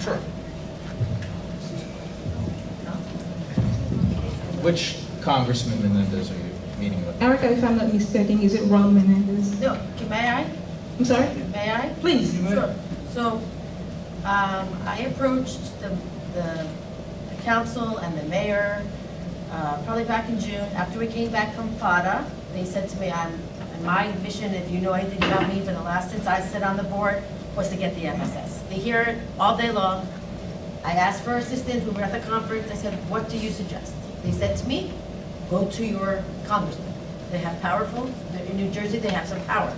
Sure. Which Congressman Menendez are you meeting with? Erica, if I'm not mistaken, is it Rob Menendez? No, may I? I'm sorry? May I? Please. Sure. So, I approached the council and the mayor, probably back in June, after we came back from FADA. They said to me, my mission, if you know anything about me, for the last, since I sit on the board, was to get the FSS. They hear it all day long. I asked for assistance, we were at the conference, I said, what do you suggest? They said to me, go to your congressman. They have powerful, in New Jersey, they have some power.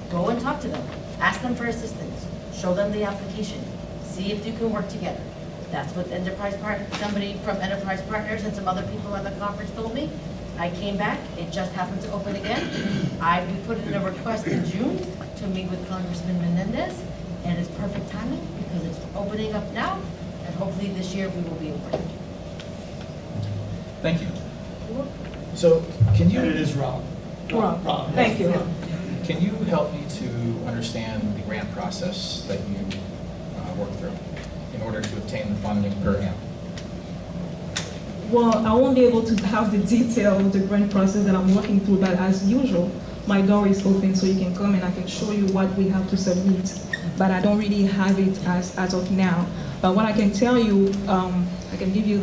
Go and talk to them, ask them for assistance, show them the application, see if you can work together. That's what somebody from Enterprise Partners and some other people at the conference told me. I came back, it just happened to open again. We put in a request in June to meet with Congressman Menendez, and it's perfect timing because it's opening up now, and hopefully this year we will be awarded. Thank you. So can you? And it is Rob. Rob. Thank you. Can you help me to understand the grant process that you work through in order to obtain the funding per grant? Well, I won't be able to have the detail of the grant process that I'm working through, but as usual, my door is open so you can come and I can show you what we have to submit. But I don't really have it as of now. But what I can tell you, I can give you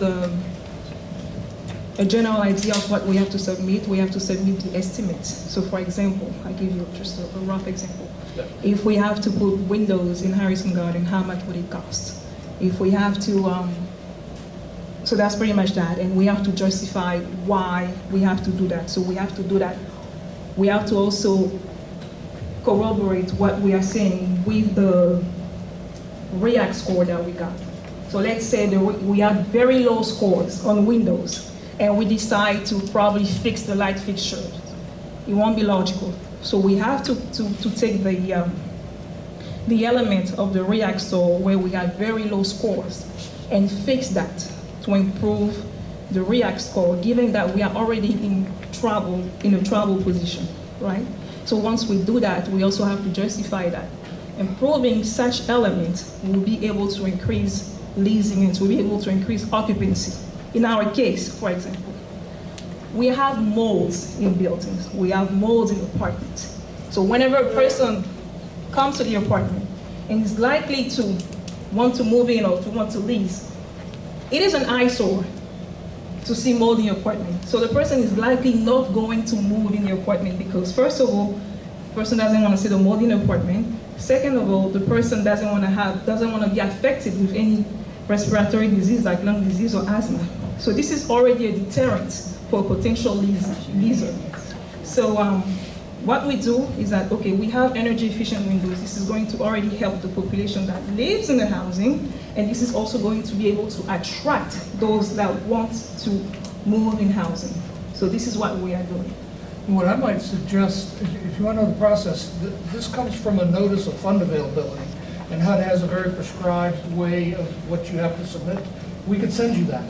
a general idea of what we have to submit. We have to submit the estimates. So for example, I give you just a rough example. If we have to put windows in Harrison Garden, how much would it cost? If we have to, so that's pretty much that. And we have to justify why we have to do that. So we have to do that. We have to also corroborate what we are saying with the REACT score that we got. So let's say that we have very low scores on windows and we decide to probably fix the light fixture. It won't be logical. So we have to take the element of the REACT score where we have very low scores and fix that to improve the REACT score, given that we are already in a trouble position, right? So once we do that, we also have to justify that. Improving such elements will be able to increase leasing and to be able to increase occupancy. In our case, for example, we have molds in buildings. We have molds in apartments. So whenever a person comes to the apartment and is likely to want to move in or to want to lease, it is an eyesore to see mold in your apartment. So the person is likely not going to move in your apartment because first of all, the person doesn't want to see the mold in the apartment. Second of all, the person doesn't want to be affected with any respiratory disease like lung disease or asthma. So this is already a deterrent for a potential leaser. So what we do is that, okay, we have energy efficient windows. This is going to already help the population that lives in the housing, and this is also going to be able to attract those that want to move in housing. So this is what we are doing. What I might suggest, if you want to know the process, this comes from a notice of fund availability, and HUD has a very prescribed way of what you have to submit. We could send you that,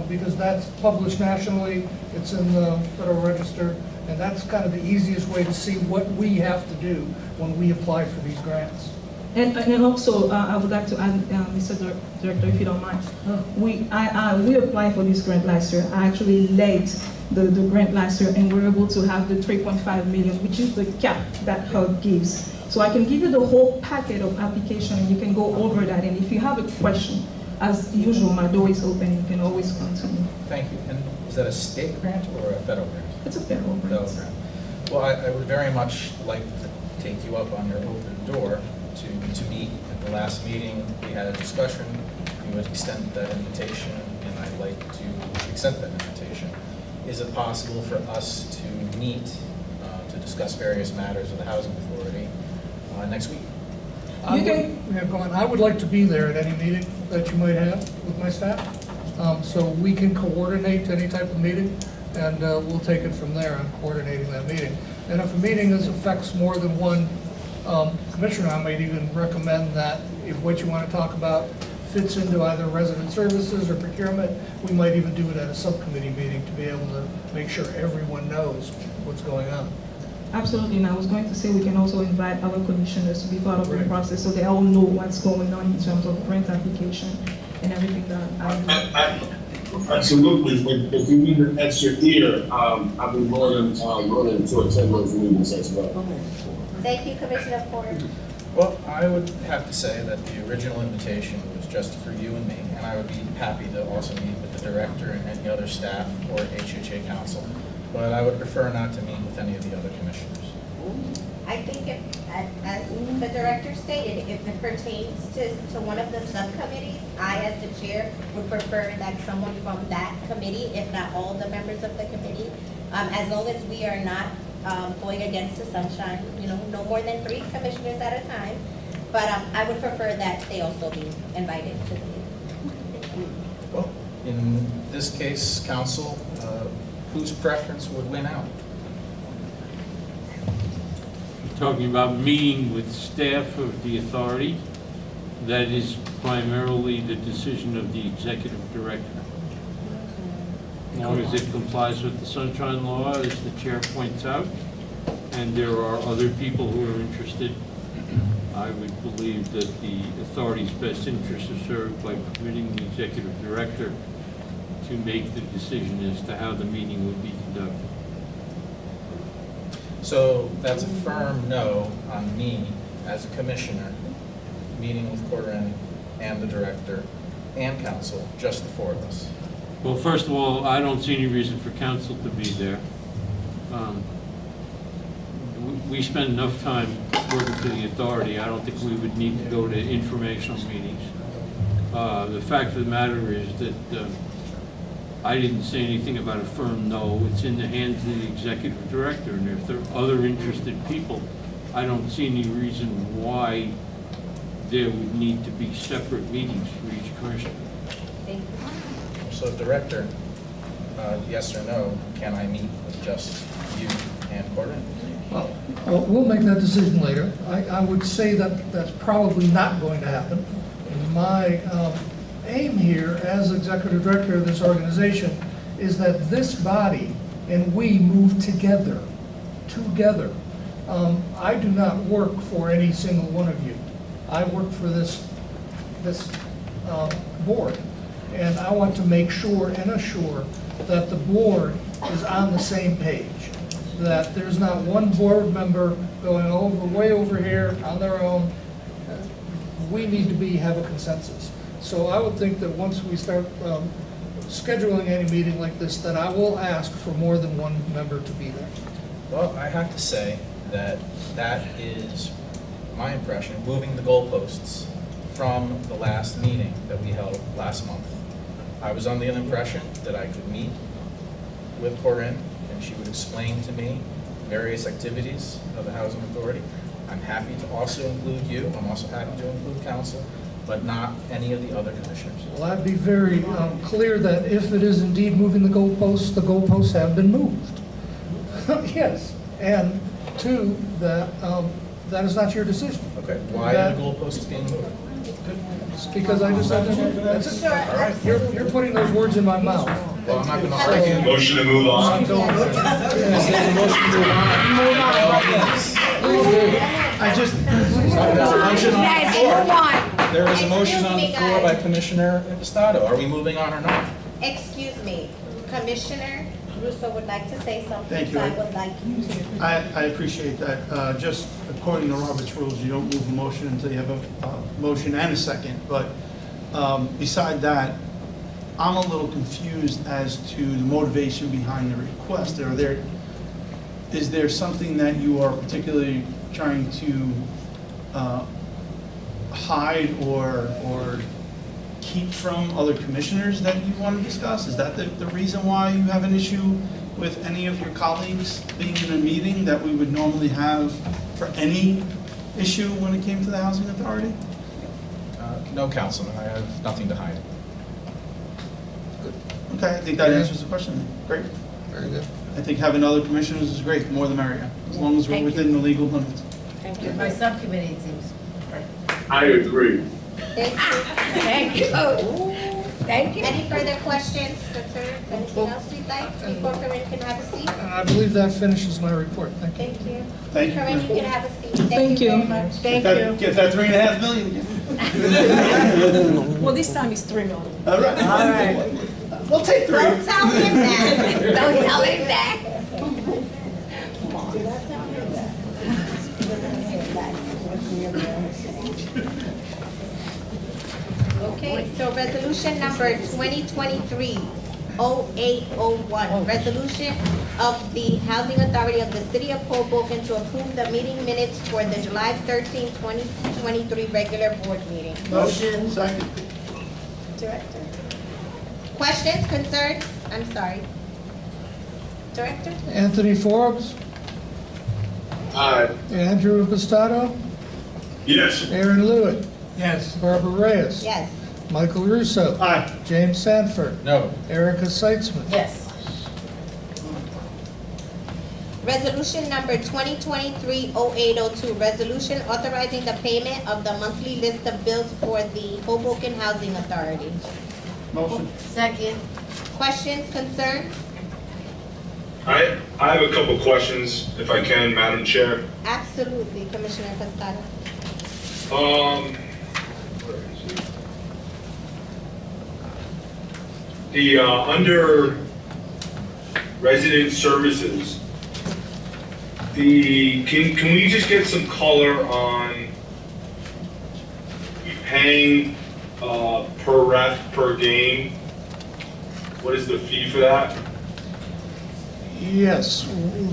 because that's published nationally, it's in the Federal Register, and that's kind of the easiest way to see what we have to do when we apply for these grants. And also, I would like to add, Mr. Director, if you don't mind, we applied for this grant last year. I actually led the grant last year, and we're able to have the 3.5 million, which is the cap that HUD gives. So I can give you the whole packet of application, and you can go over that. And if you have a question, as usual, my door is open. You can always come to me. Thank you. And is that a state grant or a federal grant? It's a federal grant. Federal grant. Well, I would very much like to take you up on your open door to meet. At the last meeting, we had a discussion. You would extend that invitation, and I'd like to accept that invitation. Is it possible for us to meet to discuss various matters of the Housing Authority next week? I would like to be there at any meeting that you might have with my staff, so we can coordinate any type of meeting, and we'll take it from there on coordinating that meeting. And if a meeting affects more than one commissioner, I might even recommend that if what you want to talk about fits into either resident services or procurement, we might even do it at a subcommittee meeting to be able to make sure everyone knows what's going on. Absolutely, and I was going to say we can also invite our commissioners to be part of the process so they all know what's going on in terms of grant application and everything that I do. Absolutely, but if you need an extra ear, I've been more than willing to attend those meetings as well. Thank you, Commissioner Ford. Well, I would have to say that the original invitation was just for you and me, and I would be happy to also meet with the director and any other staff or HHA council. But I would prefer not to meet with any of the other commissioners. I think if, as the director stated, if it pertains to one of the subcommittees, I, as the chair, would prefer that someone from that committee, if not all the members of the committee, as long as we are not going against the sunshine, no more than 3 commissioners at a time. But I would prefer that they also be invited to the meeting. Well, in this case, council, whose preference would win out? Talking about meeting with staff of the authority, that is primarily the decision of the executive director. As long as it complies with the sunshine law, as the chair points out, and there are other people who are interested, I would believe that the authority's best interests are served by permitting the executive director to make the decision as to how the meeting would be conducted. So that's a firm no on me as a commissioner, meeting with Corinne and the director and council, just the 4 of us. Well, first of all, I don't see any reason for council to be there. We spend enough time working for the authority. I don't think we would need to go to informational meetings. The fact of the matter is that I didn't say anything about a firm no. It's in the hands of the executive director, and if there are other interested people, I don't see any reason why there would need to be separate meetings for each commissioner. Thank you. So director, yes or no, can I meet with just you and Corinne? Well, we'll make that decision later. I would say that that's probably not going to happen. My aim here as executive director of this organization is that this body and we move together. I do not work for any single one of you. I work for this board, and I want to make sure and assure that the board is on the same page, that there's not one board member going way over here on their own. We need to have a consensus. So I would think that once we start scheduling any meeting like this, that I will ask for more than one member to be there. Well, I have to say that that is my impression, moving the goalposts from the last meeting that we held last month. I was under the impression that I could meet with Corinne and she would explain to me various activities of the Housing Authority. I'm happy to also include you. I'm also happy to include council, but not any of the other commissioners. Well, I'd be very clear that if it is indeed moving the goalposts have been moved. Yes, and 2, that that is not your decision. Okay, why are the goalposts being moved? It's because I just said that's it. All right, you're putting those words in my mouth. Well, I'm not going to argue. Motion to move on. I just. There is a motion on the floor by Commissioner Impastato. Are we moving on or not? Excuse me, Commissioner, Russo would like to say something. Thank you. So I would like you to. I appreciate that. Just according to Robert's rules, you don't move a motion until you have a motion and a second. But beside that, I'm a little confused as to the motivation behind the request. Is there something that you are particularly trying to hide or keep from other commissioners that you want to discuss? Is that the reason why you have an issue with any of your colleagues being in a meeting that we would normally have for any issue when it came to the Housing Authority? No, Councilman, I have nothing to hide. Okay, I think that answers the question. Great. Very good. I think having other commissioners is great, the more the merrier, as long as we're Thank you. within the legal limits. Thank you. My subcommittee, it seems. I agree. Thank you. Thank you. Thank you. Any further questions, concerns, anything else you'd like before Corinne can have a seat? I believe that finishes my report. Thank you. Thank you. Thank you. Corinne, you can have a seat. Thank you. Very much. Get that $3.5 million. Well, this time it's 3 million. All right. All right. We'll take 3. Don't tell him that. Don't tell him that. Okay, so resolution number 2023-0801, resolution of the Housing Authority of the City of Hoboken to approve the meeting minutes for the July 13, 2023 regular board meeting. Motion. Second. Director. Questions, concerns? I'm sorry. Director? Anthony Forbes, Aye. Andrew Impastato, Yes. Aaron Lewitt, Yes. Barbara Reyes. Yes. Michael Russo. Aye. James Sanford. No. Erica Seitzman. Yes. Resolution number 2023-0802, resolution authorizing the payment of the monthly list of bills for the Hoboken Housing Authority. Motion. Second. Questions, concerns? I have a couple questions, if I can, Madam Chair. Absolutely, Commissioner Castada. Where is it? The, under resident services, can we just get some color on paying, per ref, per game? What is the fee for that? Yes,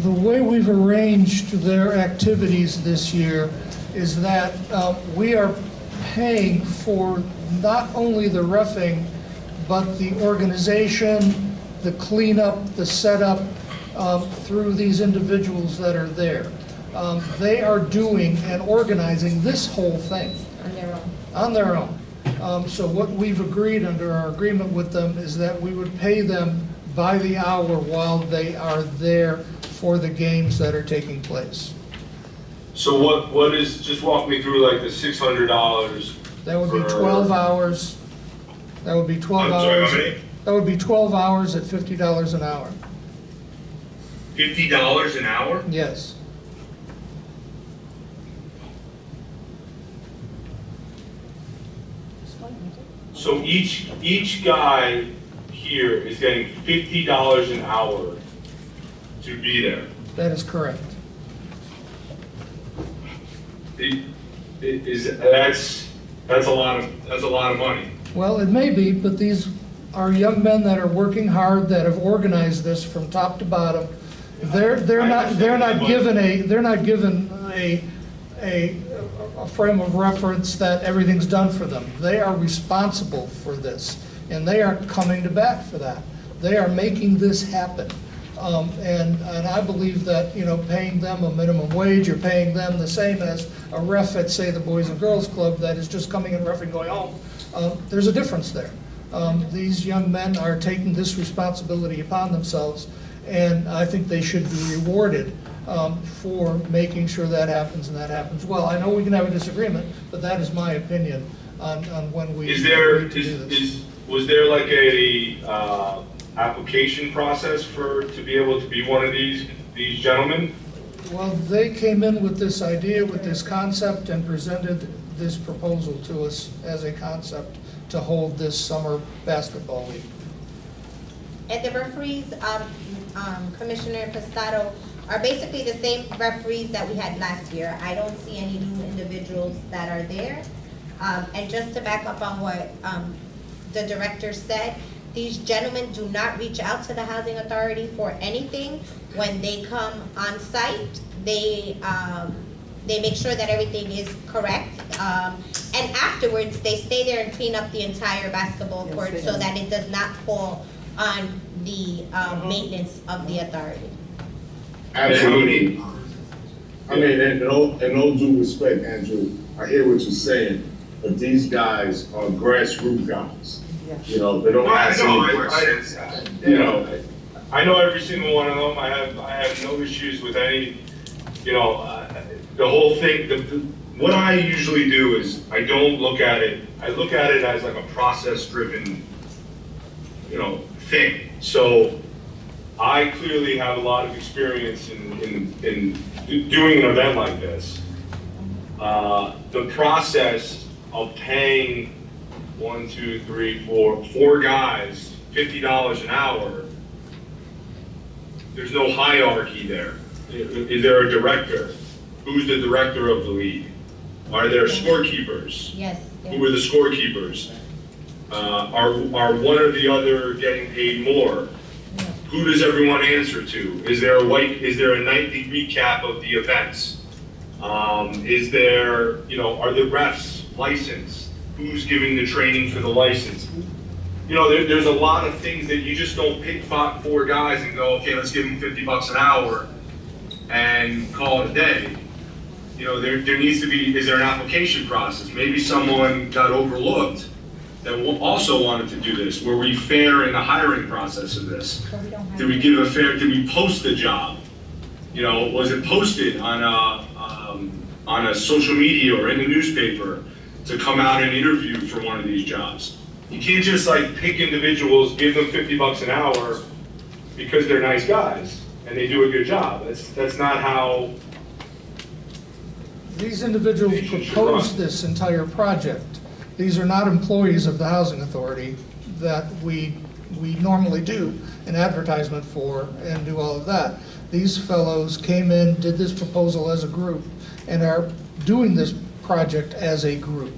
the way we've arranged their activities this year is that we are paying for not only the reffing, but the organization, the cleanup, the setup through these individuals that are there. They are doing and organizing this whole thing. On their own. On their own. So what we've agreed under our agreement with them is that we would pay them by the hour while they are there for the games that are taking place. So what is, just walk me through like the $600. That would be for- 12 hours. That would be 12 I'm sorry, hours. how many? That would be 12 hours at $50 an hour. $50 an hour? Yes. So each guy here is getting $50 an hour to be there. That is correct. That's a lot of money. Well, it may be, but these are young men that are working hard, that have organized this from top to bottom. They're not given a frame of reference that everything's done for them. They are responsible for this, and they are coming to bat for that. They are making this happen. And I believe that, paying them a minimum wage, or paying them the same as a ref at, say, the Boys and Girls Club that is just coming and reffing going home, there's a difference there. These young men are taking this responsibility upon themselves, and I think they should be rewarded for making sure that happens and that happens well. I know we can have a disagreement, but that is my opinion on when we agreed to do this. Was there like a application process to be able to be one of these gentlemen? Well, they came in with this idea, with this concept, and presented this proposal to us as a concept to hold this summer basketball league. And the referees, Commissioner Pistado, are basically the same referees that we had last year. I don't see any new individuals that are there. And just to back up on what the director said, these gentlemen do not reach out to the Housing Authority for anything. When they come on site, they make sure that everything is correct. And afterwards, they stay there and clean up the entire basketball court so that it does not fall on the maintenance of the authority. Absolutely. I mean, in all due respect, Andrew, I hear what you're saying, but these guys are grassroots guys. You know, they don't ask any questions. You know, I know every single one of them. I have no issues with any, you know, the whole thing. What I usually do is I don't look at it. I look at it as like a process-driven, you know, thing. So I clearly have a lot of experience in doing an event like this. The process of paying 4 guys $50 an hour, there's no hierarchy there. Is there a director? Who's the director of the league? Are there scorekeepers? Yes. Who are the scorekeepers? Are one or the other getting paid more? Who does everyone answer to? Is there a nightly recap of the events? Is there, you know, are the refs licensed? Who's giving the training for the license? You know, there's a lot of things that you just don't pick 4 guys and go, okay, let's give them $50 an hour and call it a day. You know, there needs to be, is there an application process? Maybe someone got overlooked that also wanted to do this. Were we fair in the hiring process of this? Did we post the job? You know, was it posted on a social media or in the newspaper to come out and interview for one of these jobs? You can't just like pick individuals, give them $50 an hour because they're nice guys and they do a good job. That's not how. These individuals proposed this entire project. These are not employees of the Housing Authority that we normally do an advertisement for and do all of that. These fellows came in, did this proposal as a group, and are doing this project as a group.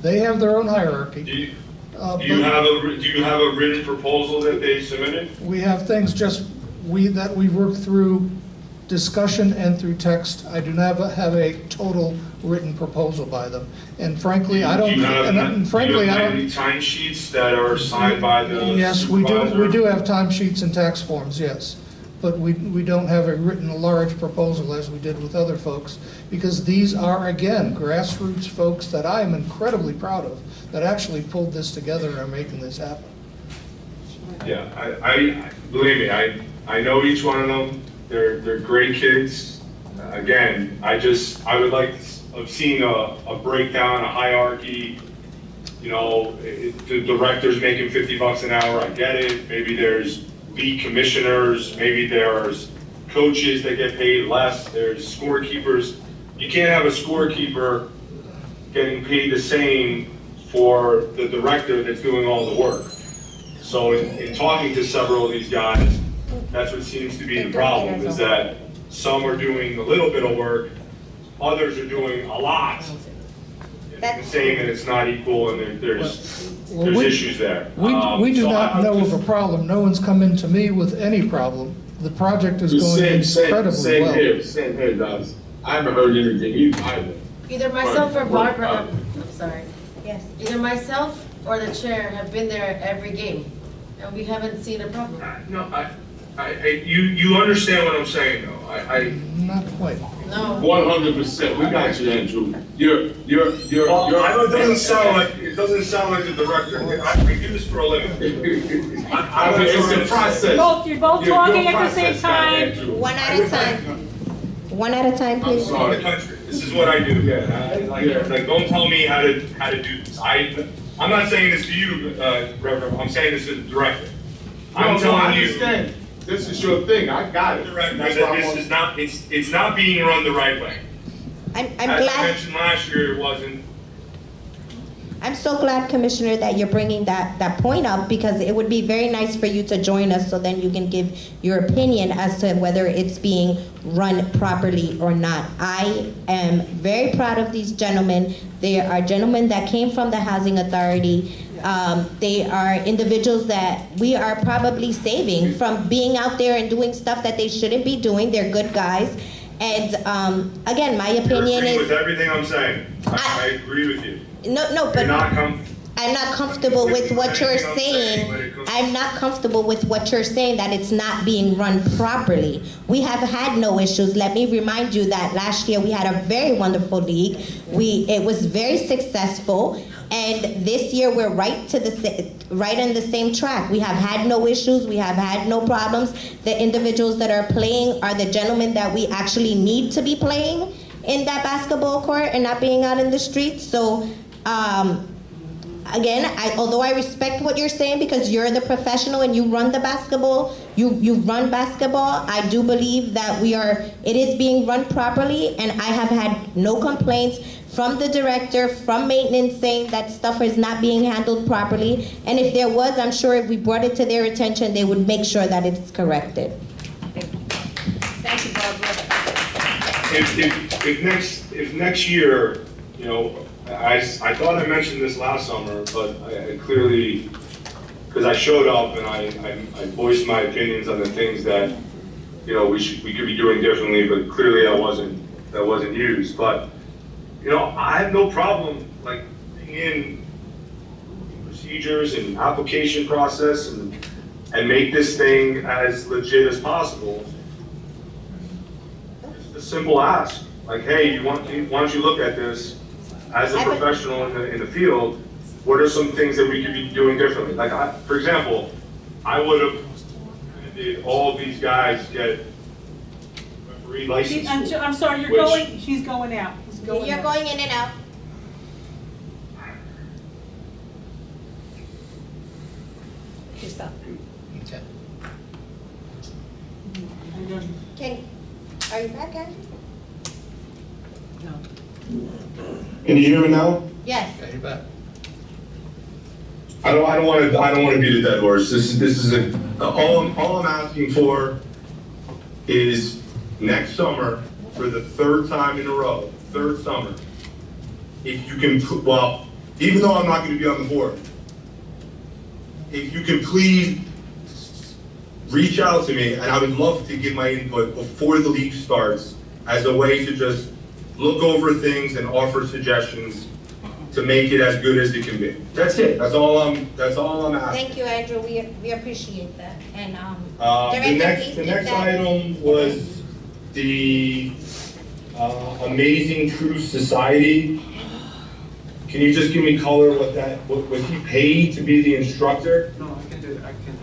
They have their own hierarchy. Do you have a written proposal that they submitted? We have things that we work through discussion and through text. I do not have a total written proposal by them. And frankly, I don't. Do you have any timesheets that are signed by the Yes, supervisor? we do have timesheets and tax forms, yes. But we don't have a written large proposal as we did with other folks, because these are, again, grassroots folks that I am incredibly proud of, that actually pulled this together and are making this happen. Yeah, I believe me, I know each one of them. They're great kids. Again, I would like to have seen a breakdown, a hierarchy. You know, the director's making $50 an hour, I get it. Maybe there's league commissioners, maybe there's coaches that get paid less, there's scorekeepers. You can't have a scorekeeper getting paid the same for the director that's doing all the work. So in talking to several of these guys, that's what seems to be the problem, is that some are doing a little bit of work, others are doing a lot. It's the same and it's not equal, and there's issues there. We do not know of a problem. No one's come in to me with any problem. The project is going incredibly well. Same here, guys. I haven't heard anything either. Either myself or Barbara, I'm sorry. Yes. Either myself or the chair have been there every game, and we haven't seen a problem. No, you understand what I'm saying, though. Not quite. No. 100%. We got you, Andrew. I know it doesn't sound like the director. I do this for a living. It's a process. You're both talking at the same time. One at a time. One at a time, please. I'm sorry. This is what I do. Like, don't tell me how to do this. I'm not saying this to you, Reverend. I'm saying this to the director. I'm telling you. This is your thing. I got it. It's not being run the right way. I'm As I glad. mentioned last year, it wasn't. I'm so glad, Commissioner, that you're bringing that point up, because it would be very nice for you to join us so then you can give your opinion as to whether it's being run properly or not. I am very proud of these gentlemen. They are gentlemen that came from the Housing Authority. They are individuals that we are probably saving from being out there and doing stuff that they shouldn't be doing. They're good guys. And again, my opinion is... with everything I'm saying. I agree with you. No, but I'm not comfortable with what you're saying. I'm not comfortable with what you're saying, that it's not being run properly. We have had no issues. Let me remind you that last year we had a very wonderful league. It was very successful. And this year we're right on the same track. We have had no issues. We have had no problems. The individuals that are playing are the gentlemen that we actually need to be playing in that basketball court and not being out in the streets. So, again, although I respect what you're saying because you're the professional and you run the basketball, you run basketball, I do believe that it is being run properly, and I have had no complaints from the director, from maintenance, saying that stuff is not being handled properly. And if there was, I'm sure if we brought it to their attention, they would make sure that it's corrected. Thank you, Barbara. If next year, you know, I thought I mentioned this last summer, but I clearly, because I showed up and I voiced my opinions on the things that, you know, we could be doing differently, but clearly that wasn't used. But, you know, I have no problem like being in procedures and application process and make this thing as legit as possible. Just a simple ask, like, hey, why don't you look at this as a professional in the field? What are some things that we could be doing differently? Like, for example, I would have recommended all of these guys get referee license. I'm sorry, she's going out. You're going in and out. Yourself. Okay. Are you back, Andrew? No. Can you hear me now? Yes. Okay, you're back. I don't want to beat a dead horse. This is all I'm asking for is next summer, for the third time in a row, third summer, if you can, well, even though I'm not going to be on the board, if you can please reach out to me, and I would love to give my input before the league starts as a way to just look over things and offer suggestions to make it as good as it can be. That's it. That's all I'm asking. Thank you, Andrew. We appreciate that. And the next item was the Amazing Truth Society. Can you just give me color what was he paid to be the instructor? No, I can do it. I can,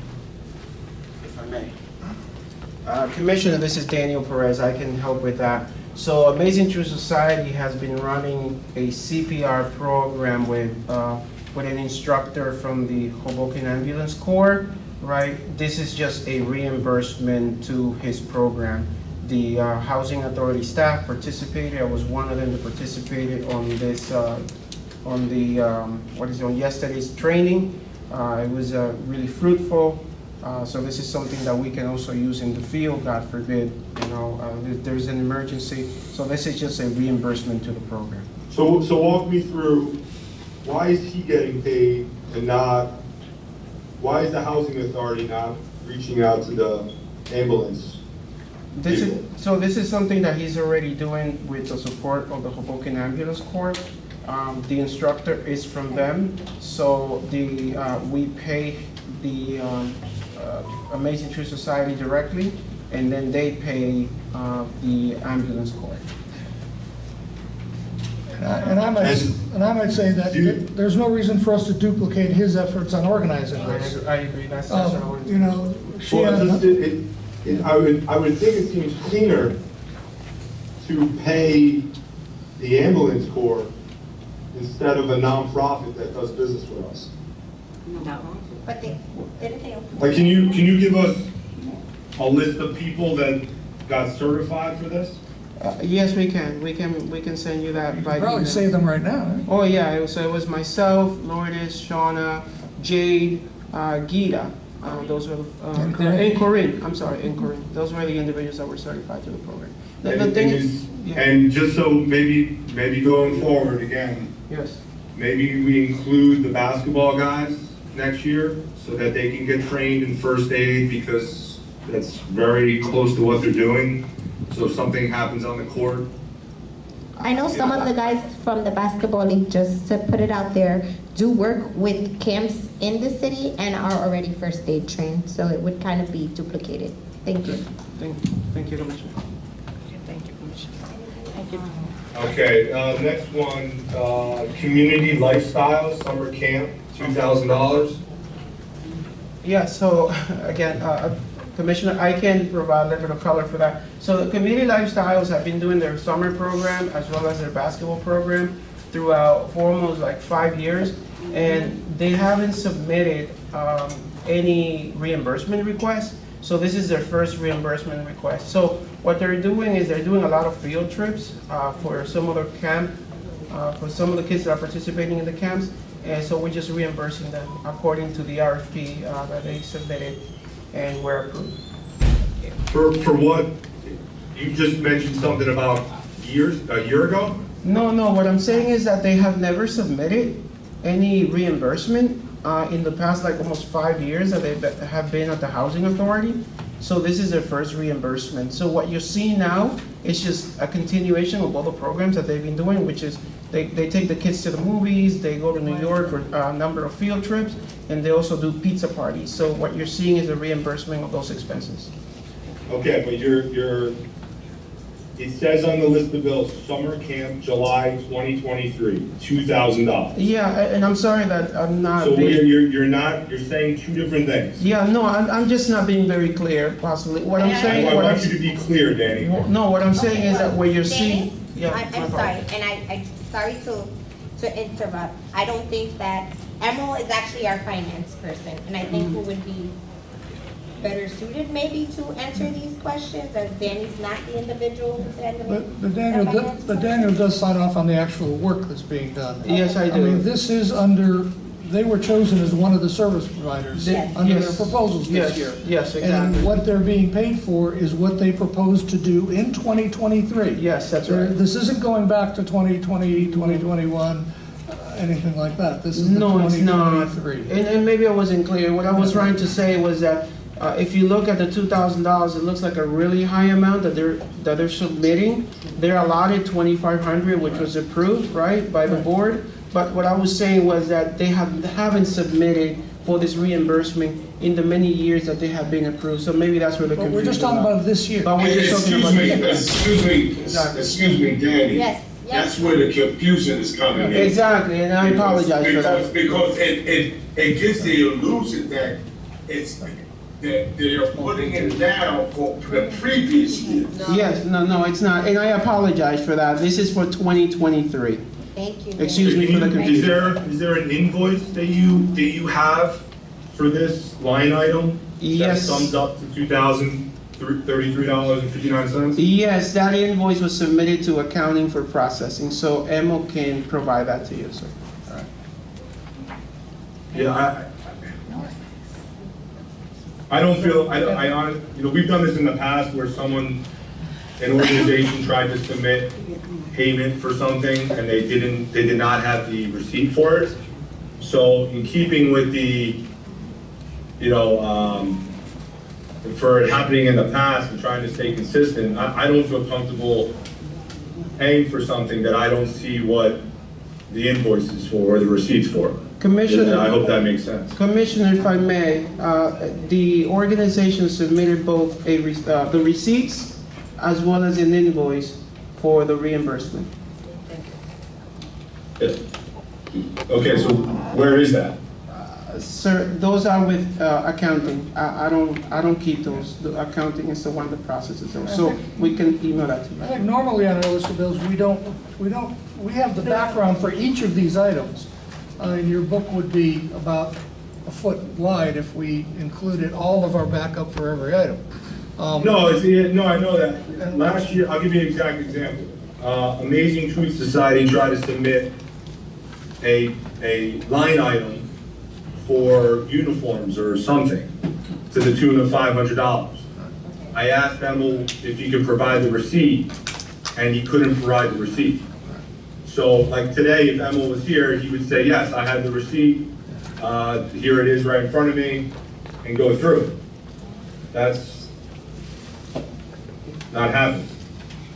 if I may. Commissioner, this is Daniel Perez. I can help with that. So Amazing Truth Society has been running a CPR program with an instructor from the Hoboken Ambulance Corps, right? This is just a reimbursement to his program. The Housing Authority staff participated. I was one of them that participated on this, on yesterday's training. It was really fruitful. So this is something that we can also use in the field, God forbid, you know, there's an emergency. So this is just a reimbursement to the program. So walk me through, why is he getting paid and why is the Housing Authority not reaching out to the ambulance? This is something that he's already doing with the support of the Hoboken Ambulance Corps. The instructor is from them, so we pay the Amazing Truth Society directly, and then they pay the ambulance corps. And I might say that there's no reason for us to duplicate his efforts on organizing this. I agree. That's what I wanted to you know, I would think it seems cleaner to pay the ambulance corps instead of a nonprofit that does business with us. No. But didn't they? Like, can you give us a list of people that got certified for this? Yes, we can. We can send you that by Probably email. say them right now, right? Oh, yeah, so it was myself, Lourdes, Shauna, Jade, Gita. Those were, And Corinne. and Corinne, I'm sorry, and Corinne. Those were the individuals that were certified to the program. The And, thing and is, is- yeah, and just so maybe going forward again, yes. maybe we include the basketball guys next year so that they can get trained in first aid because that's very close to what they're doing. So if something happens on the court, I know some of the guys from the basketball league, just to put it out there, do work with camps in the city and are already first aid trained, so it would kind of be duplicated. Thank you. Thank you, Commissioner. Thank you, Commissioner. Thank you. okay, next one, community lifestyle summer camp, $2,000. Yeah, so again, Commissioner, I can provide a little bit of color for that. So the Community Lifestyles have been doing their summer program as well as their basketball program throughout for almost like 5 years, and they haven't submitted any reimbursement requests. So this is their first reimbursement request. So what they're doing is they're doing a lot of field trips for some of the camp, for some of the kids that are participating in the camps, and so we're just reimbursing them according to the RFP that they submitted and were approved. For what, you just mentioned something about a year ago? No, what I'm saying is that they have never submitted any reimbursement in the past like almost 5 years that they have been at the Housing Authority. So this is their first reimbursement. So what you see now is just a continuation of all the programs that they've been doing, which is they take the kids to the movies, they go to New York for a number of field trips, and they also do pizza parties. So what you're seeing is a reimbursement of those expenses. Okay, but it says on the list of bills, summer camp, July 2023, $2,000. Yeah, and I'm sorry that I'm not. So being- you're saying two different things. Yeah, no, I'm just not being very clear, possibly. What I'm saying, I want you to be clear, Danny. no, what I'm saying is that where you're Danny, seeing, yeah. my I'm fault. sorry, and I'm sorry to interrupt. I don't think that Emerald is actually our finance person, and I think who would be better suited maybe to answer these questions, as Danny's not the individual who's handling. But Daniel does sign off on the actual work that's being done. Yes, I I do. mean, this is under, they were chosen as one of the service providers Yes. under their Yes. proposals this Yes, year. yes, exactly. And what they're being paid for is what they proposed to do in 2023. Yes, that's right. This isn't going back to 2020, 2021, anything like that. This is the No, it's not. 2023. And maybe I wasn't clear. What I was trying to say was that if you look at the $2,000, it looks like a really high amount that they're submitting. They're allotted $2,500, which was approved, right, by the board. But what I was saying was that they haven't submitted for this reimbursement in the many years that they have been approved. So maybe that's where the But confusion. we're just talking about this year. But we're just talking about Excuse me, Danny. Yes, yes. That's where the confusion is coming in. Exactly, and I apologize for that. Because it gives the illusion that that they're putting it down for the previous year. Yes, no, it's not, and I apologize for that. This is for 2023. Thank you. Excuse me for the confusion. Is there an invoice that you have for this line item? Yes. That sums up to $2,033.59? Yes, that invoice was submitted to accounting for processing, so Emma can provide that to you, sir. All right. Yeah, I don't feel, we've done this in the past where an organization tried to submit payment for something and they did not have the receipt for it. So in keeping with the, for it happening in the past and trying to stay consistent, I don't feel comfortable paying for something that I don't see what the invoice is for or the receipt's for. Commissioner, I hope that makes sense. Commissioner, if I may, the organization submitted both the receipts as well as an invoice for the reimbursement. Okay, so where is that? Sir, those are with accounting. I don't keep those. The accounting is the one that processes those. So we can email that to you. I think normally on our list of bills, we have the background for each of these items. And your book would be about a foot wide if we included all of our backup for every item. No, no, I know that. Last year, I'll give you an exact example. Amazing Truth Society tried to submit a line item for uniforms or something to the tune of $500. I asked Emil if he could provide the receipt, and he couldn't provide the receipt. So, like today, if Emil was here, he would say, yes, I have the receipt, here it is right in front of me, and go through it. That's not happening.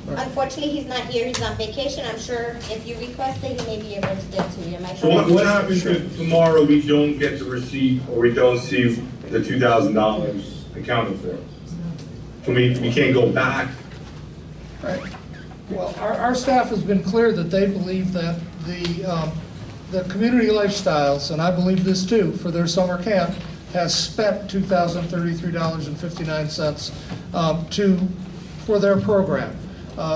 Unfortunately, he's not here, he's on vacation. I'm sure if you request it, he may be able to get to you. Am I So what happens if tomorrow we don't get the receipt, or we don't see the $2,000 accounted for? We can't go back? Right. Well, our staff has been clear that they believe that the Community Lifestyles, and I believe this too, for their summer camp, has spent $2,033.59 for their program.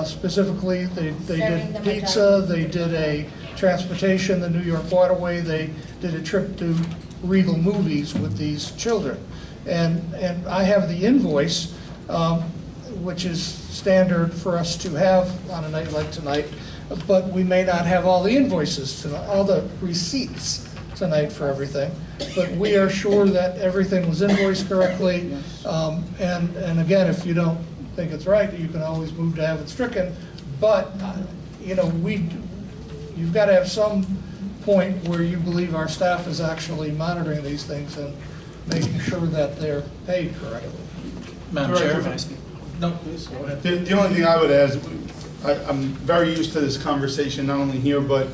Specifically, they did pizza, they did a transportation, the New York Waterway, they did a trip to Regal Movies with these children. And I have the invoice, which is standard for us to have on a night like tonight, but we may not have all the invoices, all the receipts tonight for everything. But we are sure that everything was invoiced correctly. And again, if you don't think it's right, you can always move to have it stricken. But, you know, you've got to have some point where you believe our staff is actually monitoring these things and making sure that they're paid correctly. Madam Chair, if I speak? No, please, go ahead. The only thing I would add is, I'm very used to this conversation, not only here, but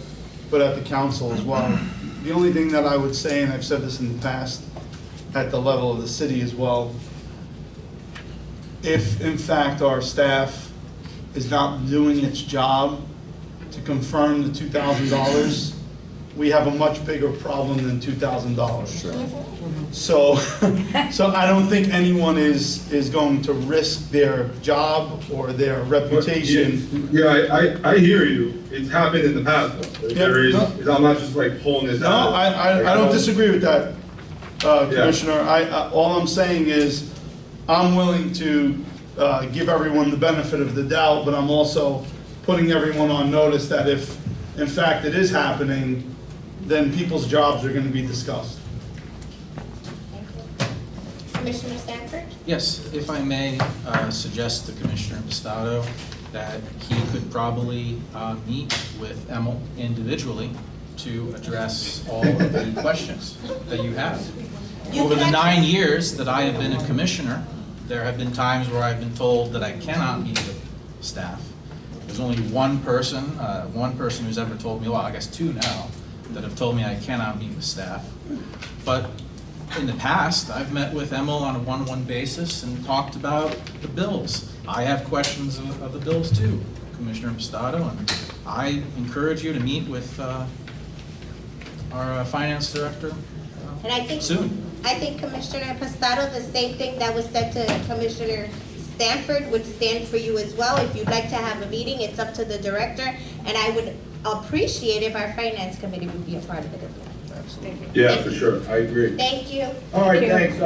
at the council as well. The only thing that I would say, and I've said this in the past, at the level of the city as well, if in fact our staff is not doing its job to confirm the $2,000, we have a much bigger problem than $2,000. Sure. So I don't think anyone is going to risk their job or their reputation. Yeah, I hear you. It's happened in the past. I'm not just like pulling this out. No, I don't disagree with that, Commissioner. All I'm saying is I'm willing to give everyone the benefit of the doubt, but I'm also putting everyone on notice that if in fact it is happening, then people's jobs are going to be discussed. Commissioner Stanford? Yes, if I may suggest to Commissioner Impastato that he could probably meet with Emil individually to address all of the questions that you have. Over the 9 years that I have been a commissioner, there have been times where I've been told that I cannot meet with staff. There's only one person who's ever told me, well, I guess two now, that have told me I cannot meet with staff. But in the past, I've met with Emil on a one-on-one basis and talked about the bills. I have questions of the bills too, Commissioner Impastato, and I encourage you to meet with our finance director soon. I think Commissioner Impastato, the same thing that was said to Commissioner Stanford would stand for you as well. If you'd like to have a meeting, it's up to the director, and I would appreciate if our finance committee would be a part of it as well. Yeah, for sure. I agree. Thank you. All right, thanks.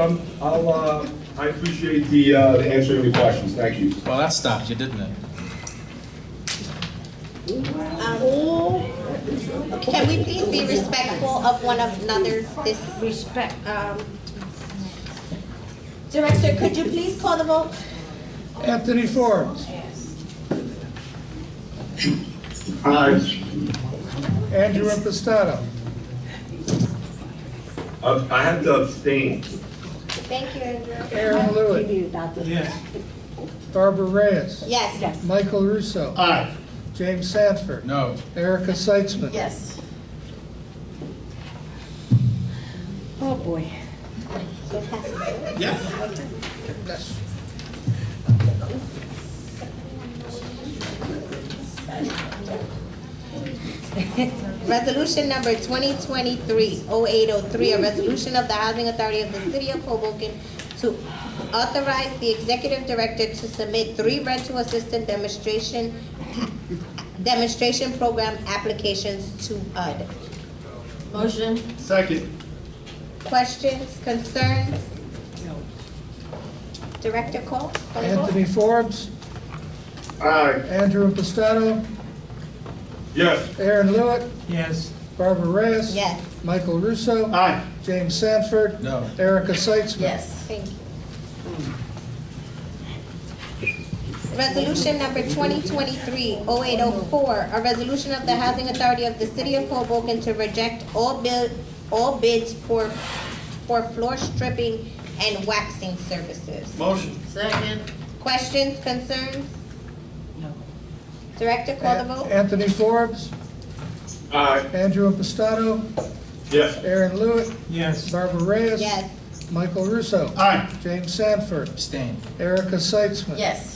I appreciate the answering the questions. Thank you. Well, that stopped you, didn't it? Can we please be respectful of one another? This Respect. Director, could you please call the vote? Anthony Forbes. Aye. Andrew Impastato. I have to abstain. Thank you, Andrew. Aaron Lewitt. Yes. Barbara Reyes. Yes. Michael Russo. Aye. James Sanford. No. Erica Seitzman. Yes. Oh, boy. Yeah. Yes. Resolution number 2023-0803, a resolution of the Housing Authority of the City of Hoboken to authorize the executive director to submit 3 rental assistant demonstration program applications to HUD. Motion? Second. Questions, concerns? Director Cole? Call the vote. Anthony Forbes, Aye. Andrew Impastato, Yes. Aaron Lewitt, Yes. Barbara Reyes. Yes. Michael Russo. Aye. James Sanford. No. Erica Seitzman. Yes. Thank you. Resolution number 2023-0804, a resolution of the Housing Authority of the City of Hoboken to reject all bids for floor stripping and waxing services. Motion. Second. Questions, concerns? No. Director, call the vote. Anthony Forbes, Aye. Andrew Impastato, Yes. Aaron Lewitt, Yes. Barbara Reyes. Yes. Michael Russo. Aye. James Sanford. Abstain. Erica Seitzman. Yes.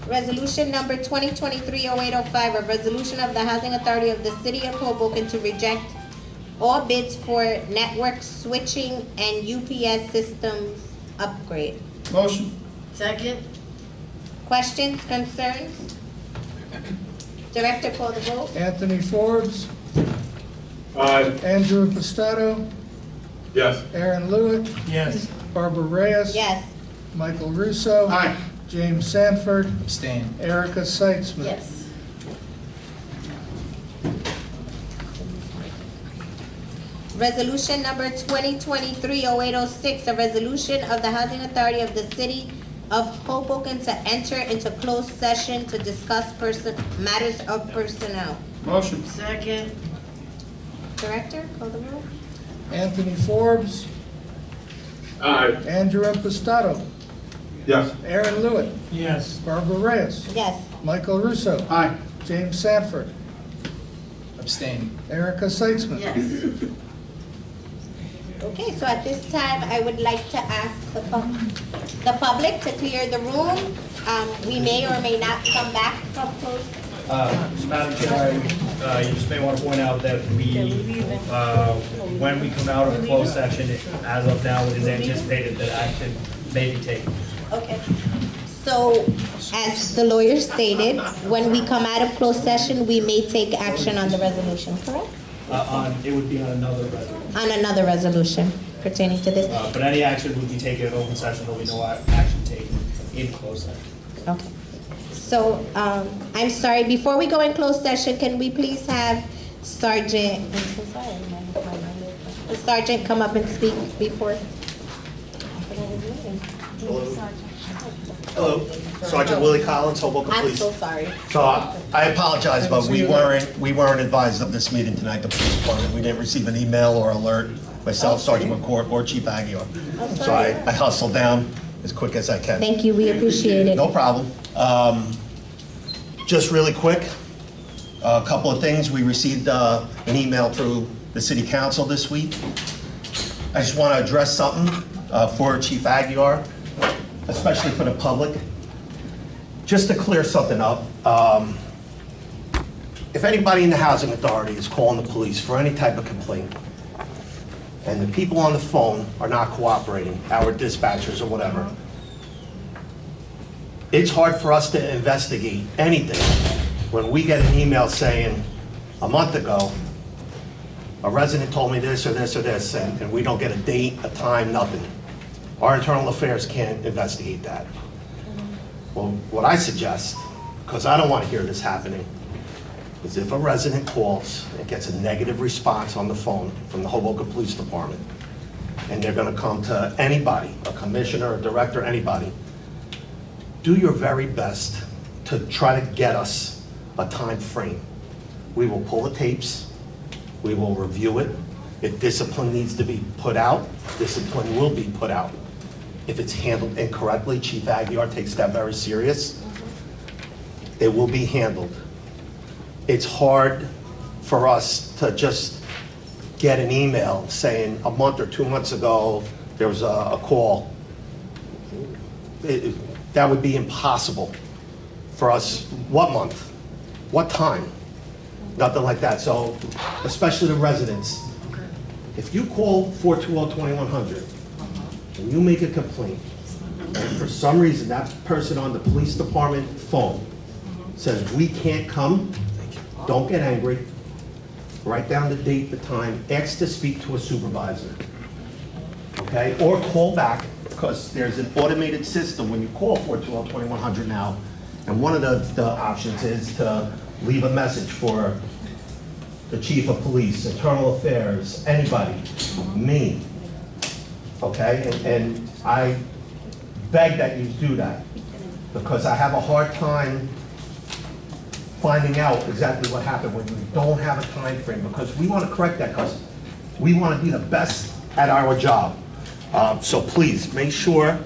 Resolution number 2023-0805, a resolution of the Housing Authority of the City of Hoboken to reject all bids for network switching and UPS systems upgrade. Motion. Second. Questions, concerns? Director, call the vote. Anthony Forbes, Aye. Andrew Impastato, Yes. Aaron Lewitt, Yes. Barbara Reyes. Yes. Michael Russo. Aye. James Sanford. Abstain. Erica Seitzman. Yes. Resolution number 2023-0806, a resolution of the Housing Authority of the City of Hoboken to enter into closed session to discuss matters of personnel. Motion. Second. Director, call the roll. Anthony Forbes, Aye. Andrew Impastato, Yes. Aaron Lewitt, Yes. Barbara Reyes, Yes. Michael Russo. Aye. James Sanford, Abstain. Erica Seitzman. Yes. Okay, so at this time, I would like to ask the public to clear the room. We may or may not come back from closed. Madam Chair, you just may want to point out that when we come out of closed session, as of now, it is anticipated that action may be taken. Okay. So, as the lawyer stated, when we come out of closed session, we may take action on the resolution, correct? It would be on another resolution. On another resolution pertaining to this? But any action would be taken in open session, there'll be no action taken in closed session. Okay. So, I'm sorry, before we go in closed session, can we please have Sergeant, I'm so sorry, the Sergeant come up and speak before? Hello, Sergeant Willie Collins, Hoboken I'm Police. so sorry. So I apologize, but we weren't advised of this meeting tonight, the police department. We didn't receive an email or alert, myself, Sergeant McCourt, or Chief Aguilar. So I hustled down as quick as I can. Thank you, we appreciate it. No problem. Just really quick, a couple of things. We received an email through the city council this week. I just want to address something for Chief Aguilar, especially for the public. Just to clear something up, if anybody in the Housing Authority is calling the police for any type of complaint, and the people on the phone are not cooperating, our dispatchers or whatever, it's hard for us to investigate anything when we get an email saying, a month ago, a resident told me this or this or this, and we don't get a date, a time, nothing. Our internal affairs can't investigate that. Well, what I suggest, because I don't want to hear this happening, is if a resident calls and gets a negative response on the phone from the Hoboken Police Department, and they're going to come to anybody, a commissioner, a director, anybody, do your very best to try to get us a time frame. We will pull the tapes, we will review it. If discipline needs to be put out, discipline will be put out. If it's handled incorrectly, Chief Aguilar takes that very serious. It will be handled. It's hard for us to just get an email saying a month or 2 months ago, there was a call. That would be impossible for us. What month? What time? Nothing like that. So, especially the residents, if you call 420-2100 and you make a complaint, and for some reason that person on the police department phone says we can't come, don't get angry. write down the date, the time, ask to speak to a supervisor, okay? Or call back, because there's an automated system when you call 420-2100 now, and one of the options is to leave a message for the chief of police, internal affairs, anybody, me, okay? And I beg that you do that, because I have a hard time finding out exactly what happened when you don't have a time frame, because we want to correct that, because we want to be the best at our job. So please, make sure,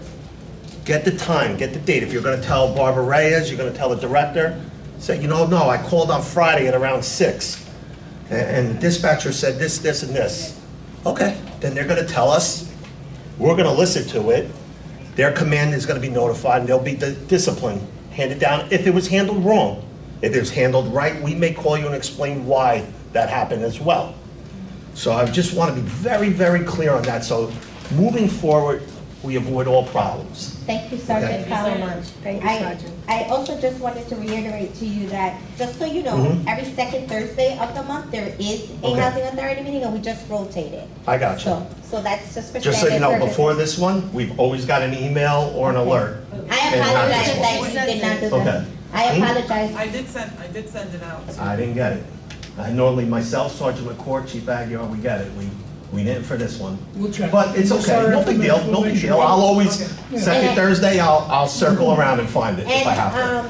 get the time, get the date. If you're going to tell Barbara Reyes, you're going to tell the director, say, you know, no, I called on Friday at around 6, and the dispatcher said this, this, and this. Okay, then they're going to tell us, we're going to listen to it, their command is going to be notified, and there'll be discipline handed down if it was handled wrong. If it was handled right, we may call you and explain why that happened as well. So I just want to be very, very clear on that, so moving forward, we avoid all problems. Thank you, Sergeant Okay. Collins. Thank you, Sergeant. I also just wanted to reiterate to you that, just so you know, Mhm. every second Thursday of the month, there is a Okay. housing authority meeting, and we just rotate it. I got you. So that's just for Just so you standard know, purposes. before this one, we've always got an email or an alert. I And not apologize this that one. you did not do Okay. that. I Hmm? apologize. I did send it out. I didn't get it. I normally, myself, Sergeant McCourt, Chief Aguirre, we get it. We didn't for this one. We'll check. But it's okay, no big deal, no big deal. I'll always, second And- Thursday, I'll circle around and find it if I have to.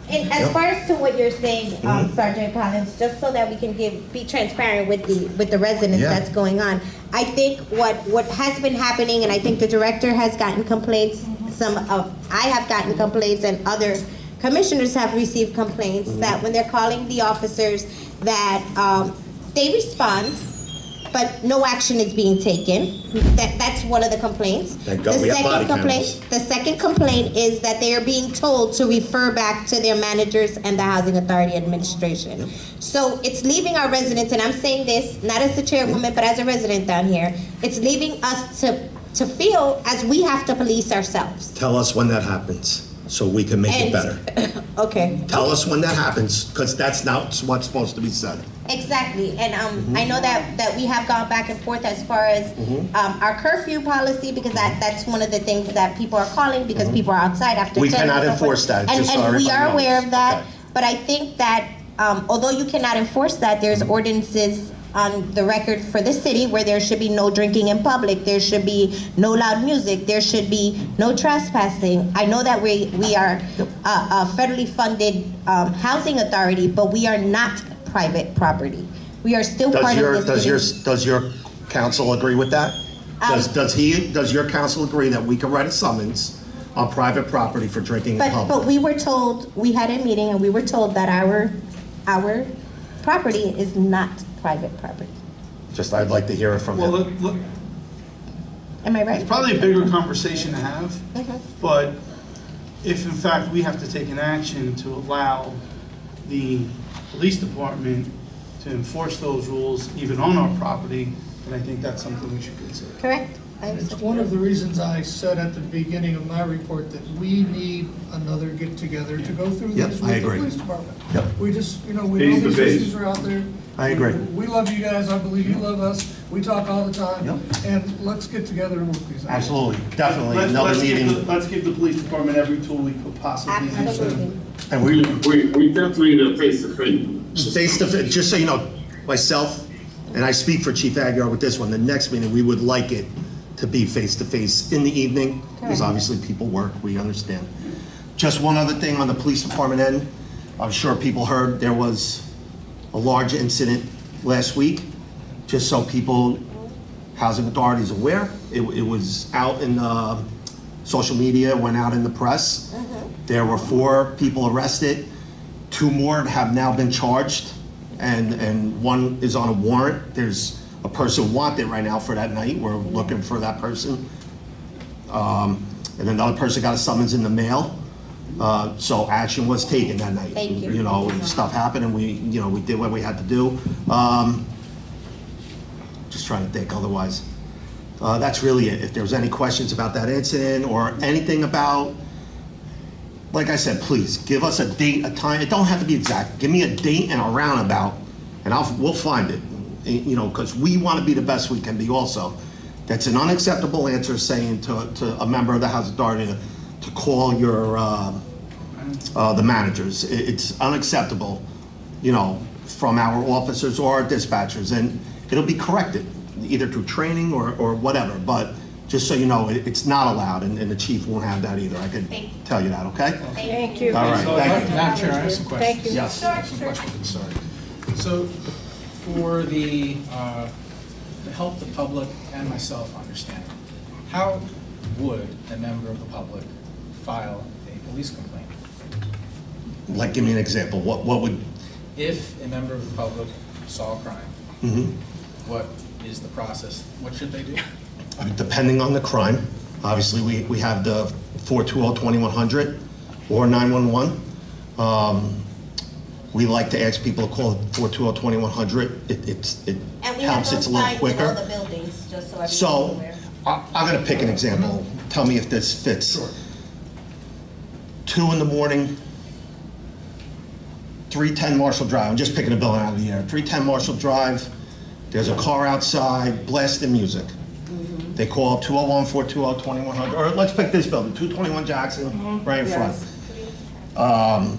And as Yep. far as to what you're saying, Mhm. Sergeant Collins, just so that we can be transparent with the residents Yeah. that's going on, I think what has been happening, and I think the director has gotten complaints, I have gotten complaints, and other commissioners have received complaints, that when they're calling the officers, that they respond, but no action is being taken. That's one of the complaints. Thank God we have body cameras. The second complaint is that they are being told to refer back to their managers and the Housing Authority Administration. So it's leaving our residents, and I'm saying this not as the chairwoman, but as a resident down here, it's leaving us to feel as we have to police ourselves. Tell us when that happens, so we can make it better. Okay. Tell us when that happens, because that's not what's supposed to be said. Exactly, and I know that we have gone back and forth as far as our curfew policy, because that's one of the things that people are calling, because people are outside after 10. We cannot and so forth. enforce that, And just so we everybody are knows. aware of that, Okay. but I think that although you cannot enforce that, there's ordinances on the record for the city where there should be no drinking in public, there should be no loud music, there should be no trespassing. I know that we are a federally funded housing authority, but we are not private property. We are still part of the city. Does your council agree with that? Does your council agree that we can write a summons on private property for drinking in But public? we were told, we had a meeting and we were told that our property is not private property. Just, I'd like to hear it from Well, him. look, Am I right? it's probably a bigger conversation to have, Mhm. but if in fact we have to take an action to allow the police department to enforce those rules even on our property, then I think that's something we should consider. Correct? It's one of the reasons I said at the beginning of my report that we need another get-together to go through Yep, this I with the agree. police department. Yep. We just, we know Face to these face. issues are out there. I agree. We love you guys, I believe you love us, we talk all the time. Yep. And let's get together and work these out. Absolutely, definitely, Let's another give meeting. let's give the police department every tool we could possibly use. Absolutely. And We definitely need a face-to-face. face to face, just so you know, myself, and I speak for Chief Aguirre with this one, the next meeting, we would like it to be face to face in the evening, because obviously people work, we understand. Just one other thing on the police department end, I'm sure people heard there was a large incident last week, just so people, housing authorities aware, it was out in social media, went out in the press. There were 4 people arrested, 2 more have now been charged, and 1 is on a warrant. There's a person wanted right now for that night, we're looking for that person. And another person got a summons in the mail, so action was taken that night. Thank you. You know, stuff happened and we did what we had to do. Just trying to think otherwise. That's really it. If there was any questions about that incident or anything about, like I said, please give us a date, a time. It don't have to be exact. Give me a date and a roundabout, and we'll find it. you know, because we want to be the best we can be also. That's an unacceptable answer saying to a member of the Housing Authority to call your, the managers. It's unacceptable, you know, from our officers or our dispatchers, and it'll be corrected, either through training or whatever, but just so you know, it's not allowed, and the chief won't have that either. I can tell you that, okay? Thank you. All right, thank you. Madam Chair, I have some questions. Thank you. Yes. Some questions, sorry. So, for the, to help the public and myself understand, how would a member of the public file a police complaint? Like, give me an example. What would? If a member of the public saw a crime, Mhm. what is the process? What should they do? Depending on the crime, obviously, we have the 420-2100 or 911. We like to ask people to call 420-2100. It And we have helps, those it's a little signs in quicker. all the buildings, just so everyone's So, aware. I'm gonna pick an example. Tell me if this fits. Sure. 2 in the morning, 310 Marshall Drive. I'm just picking a building out of the air. 310 Marshall Drive. There's a car outside blasting music. They call 201-420-2100, or let's pick this building, 221 Jackson, right in front.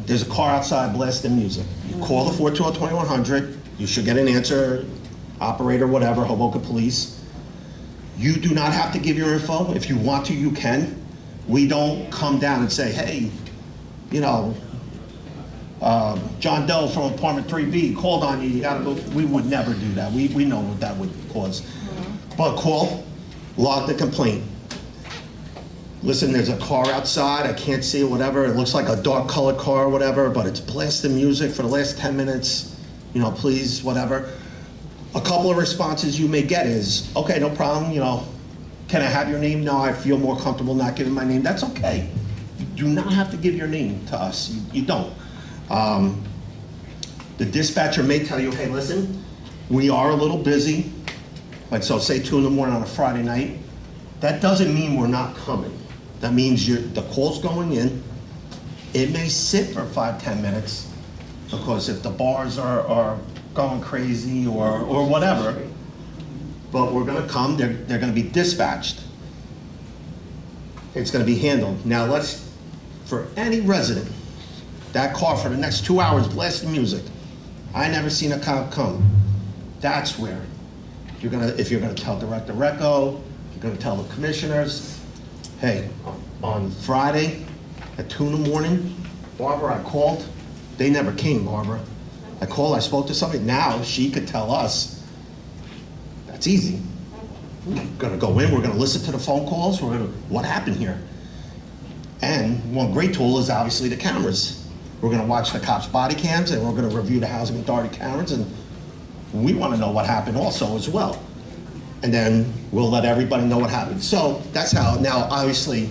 There's a car outside blasting music. You call the 420-2100, you should get an answer, operator, whatever, Hoboken Police. You do not have to give your info. If you want to, you can. We don't come down and say, hey, you know, John Doe from apartment 3B called on you, you gotta go. We would never do that. We know what that would cause. But call, log the complaint. Listen, there's a car outside, I can't see it, whatever. It looks like a dark colored car or whatever, but it's blasting music for the last 10 minutes, you know, please, whatever. A couple of responses you may get is, okay, no problem, you know, can I have your name? No, I feel more comfortable not giving my name. That's okay. You do not have to give your name to us. You don't. The dispatcher may tell you, hey, listen, we are a little busy. Like, so say 2 in the morning on a Friday night. That doesn't mean we're not coming. That means the call's going in. It may sit for 5-10 minutes, because if the bars are going crazy or whatever, but we're gonna come, they're gonna be dispatched. It's gonna be handled. Now for any resident, that car for the next 2 hours blasting music, I never seen a cop come. That's where if you're gonna tell Director Recco, you're gonna tell the commissioners, hey, on Friday at 2 in the morning, Barbara, I called, they never came, Barbara. I called, I spoke to somebody, now she could tell us. That's easy. We're gonna go in, we're gonna listen to the phone calls, what happened here? And one great tool is obviously the cameras. We're gonna watch the cops' body cams, and we're gonna review the Housing Authority cameras, and we wanna know what happened also as well. And then we'll let everybody know what happened. So that's how, now obviously,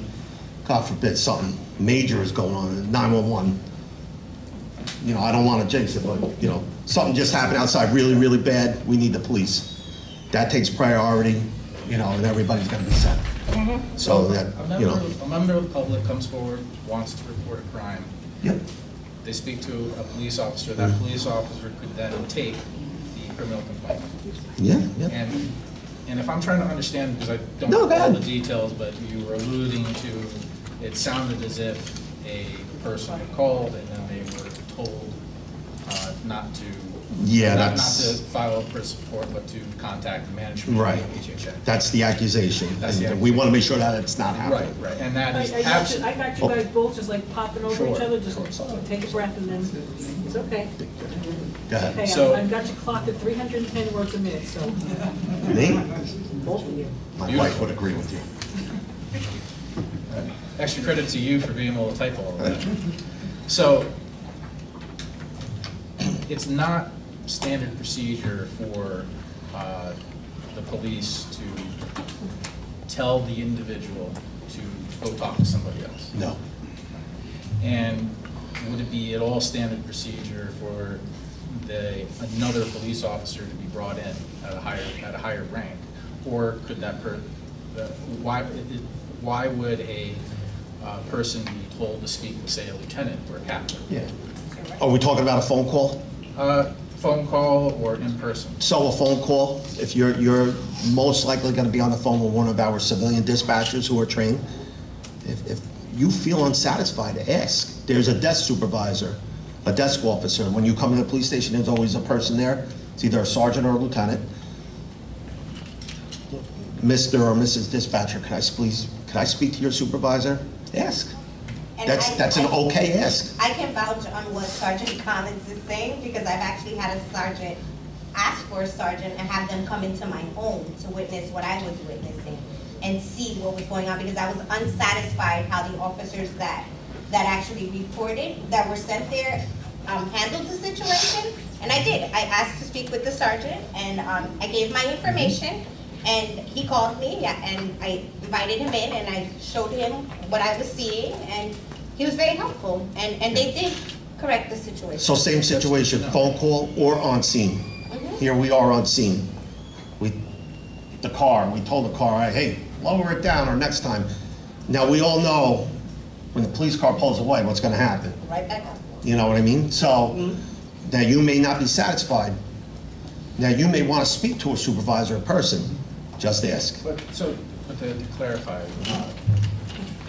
God forbid, something major is going on, 911. You know, I don't wanna jinx it, but you know, something just happened outside really, really bad, we need the police. That takes priority, you know, and everybody's gonna be set. So that, you know. A member of the public comes forward, wants to report a crime. Yep. They speak to a police officer, that police officer could then take the criminal complaint. Yeah, yeah. And if I'm trying to understand, because I don't No, know go all the ahead. details, but you were alluding to, it sounded as if a person had called and then they were told not to. Yeah, not that's. to file a police report, but to contact the management of Right. HHA. That's the accusation. That's the And we want to make sure that it's not happening. Right, and that is I got you absolutely. guys both just like popping over each Sure. other, just take a breath and then, it's okay. Go ahead. Okay, So- I've got you clocked at 310 words a minute, so. Me? Both of you. My wife would agree with you. Extra credit to you for being able to type all of that. So, it's not standard procedure for the police to tell the individual to go talk to somebody else. No. And would it be at all standard procedure for another police officer to be brought in at a higher rank? Or could that why would a person be told to speak with, say, a lieutenant or a captain? Yeah. Are we talking about a phone call? phone call or in person? So a phone call, if you're most likely gonna be on the phone with one of our civilian dispatchers who are trained. If you feel unsatisfied, ask. There's a desk supervisor, a desk officer. When you come to the police station, there's always a person there. It's either a sergeant or a lieutenant. Mr. or Mrs. Dispatcher, can I speak to your supervisor? Ask. And That's an okay ask. I can vouch on what Sergeant Collins is saying, because I've actually had a sergeant ask for a sergeant and have them come into my home to witness what I was witnessing and see what was going on, because I was unsatisfied how the officers that actually reported, that were sent there, handled the situation. And I did. I asked to speak with the sergeant, and I gave my information, and he called me, and I invited him in, and I showed him what I was seeing, and he was very helpful, and they did correct the situation. So same situation, phone call or on scene. Here we are on scene. We told the car, hey, lower it down, or next time. Now, we all know when the police car pulls away, what's gonna happen. Right back up. You know what I mean? So, now you may not be satisfied. Now, you may wanna speak to a supervisor in person. Just ask. But to clarify,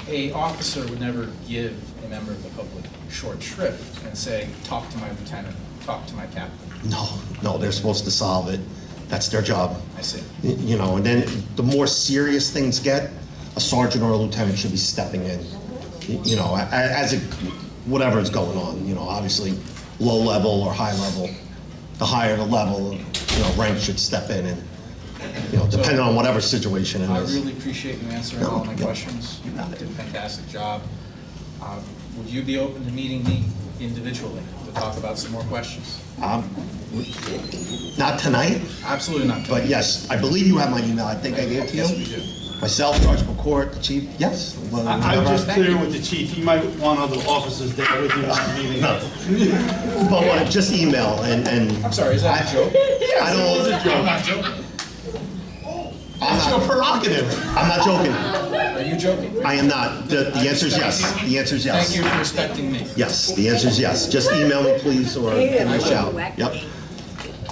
a officer would never give a member of the public short shrift and say, talk to my lieutenant, talk to my captain. No, they're supposed to solve it. That's their job. I see. You know, and then the more serious things get, a sergeant or a lieutenant should be stepping in. You know, as whatever is going on, you know, obviously low level or high level. The higher the level, you know, rank should step in and, you know, depending on whatever situation it I is. really appreciate you answering all my questions. You did a fantastic job. Would you be open to meeting me individually to talk about some more questions? Not tonight, Absolutely not. but yes, I believe you have my email. I think I gave it to you. Yes, we do. Myself, Sergeant McCourt, the chief, yes. I'm just clear with the chief, you might want other officers there with you in the meeting. No. But just email and. I'm sorry, is that a joke? I don't. It's a joke. I'm not joking. It's your prerogative. I'm not joking. Are you joking? I am not. The answer is yes. The answer is yes. Thank you for respecting me. Yes, the answer is yes. Just email me, please, or give me a shout. Yep.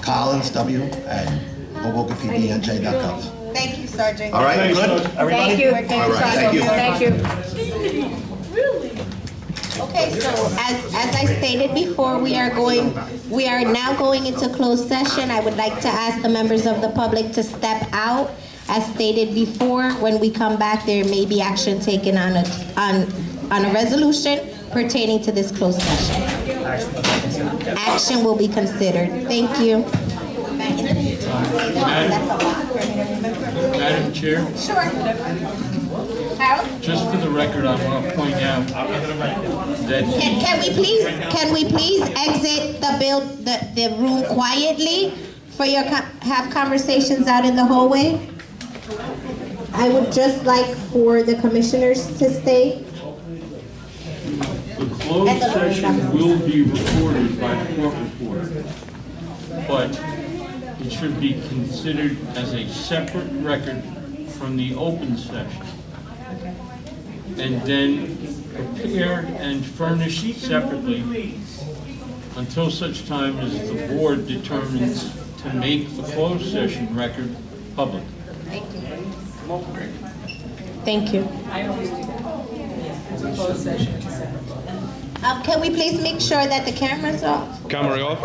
Collins, W, at HobokenPDNJ.gov. Thank you, Sergeant. All right, good, everybody? Thank you. All right, thank you. Okay, so as I stated before, we are now going into closed session. I would like to ask the members of the public to step out. As stated before, when we come back, there may be action taken on a resolution pertaining to this closed session. Action will be considered. Thank you. Madam Chair, Sure. Harold? just for the record, I want to point out that Can we please exit the room quietly for have conversations out in the hallway? I would just like for the commissioners to stay. the closed session will be recorded by the court reporter, but it should be considered as a separate record from the open session. And then prepared and furnished separately until such time as the board determines to make the closed session record public. Thank you. I always do that. The closed session is separate. Can we please make sure that the camera's off? Camera off.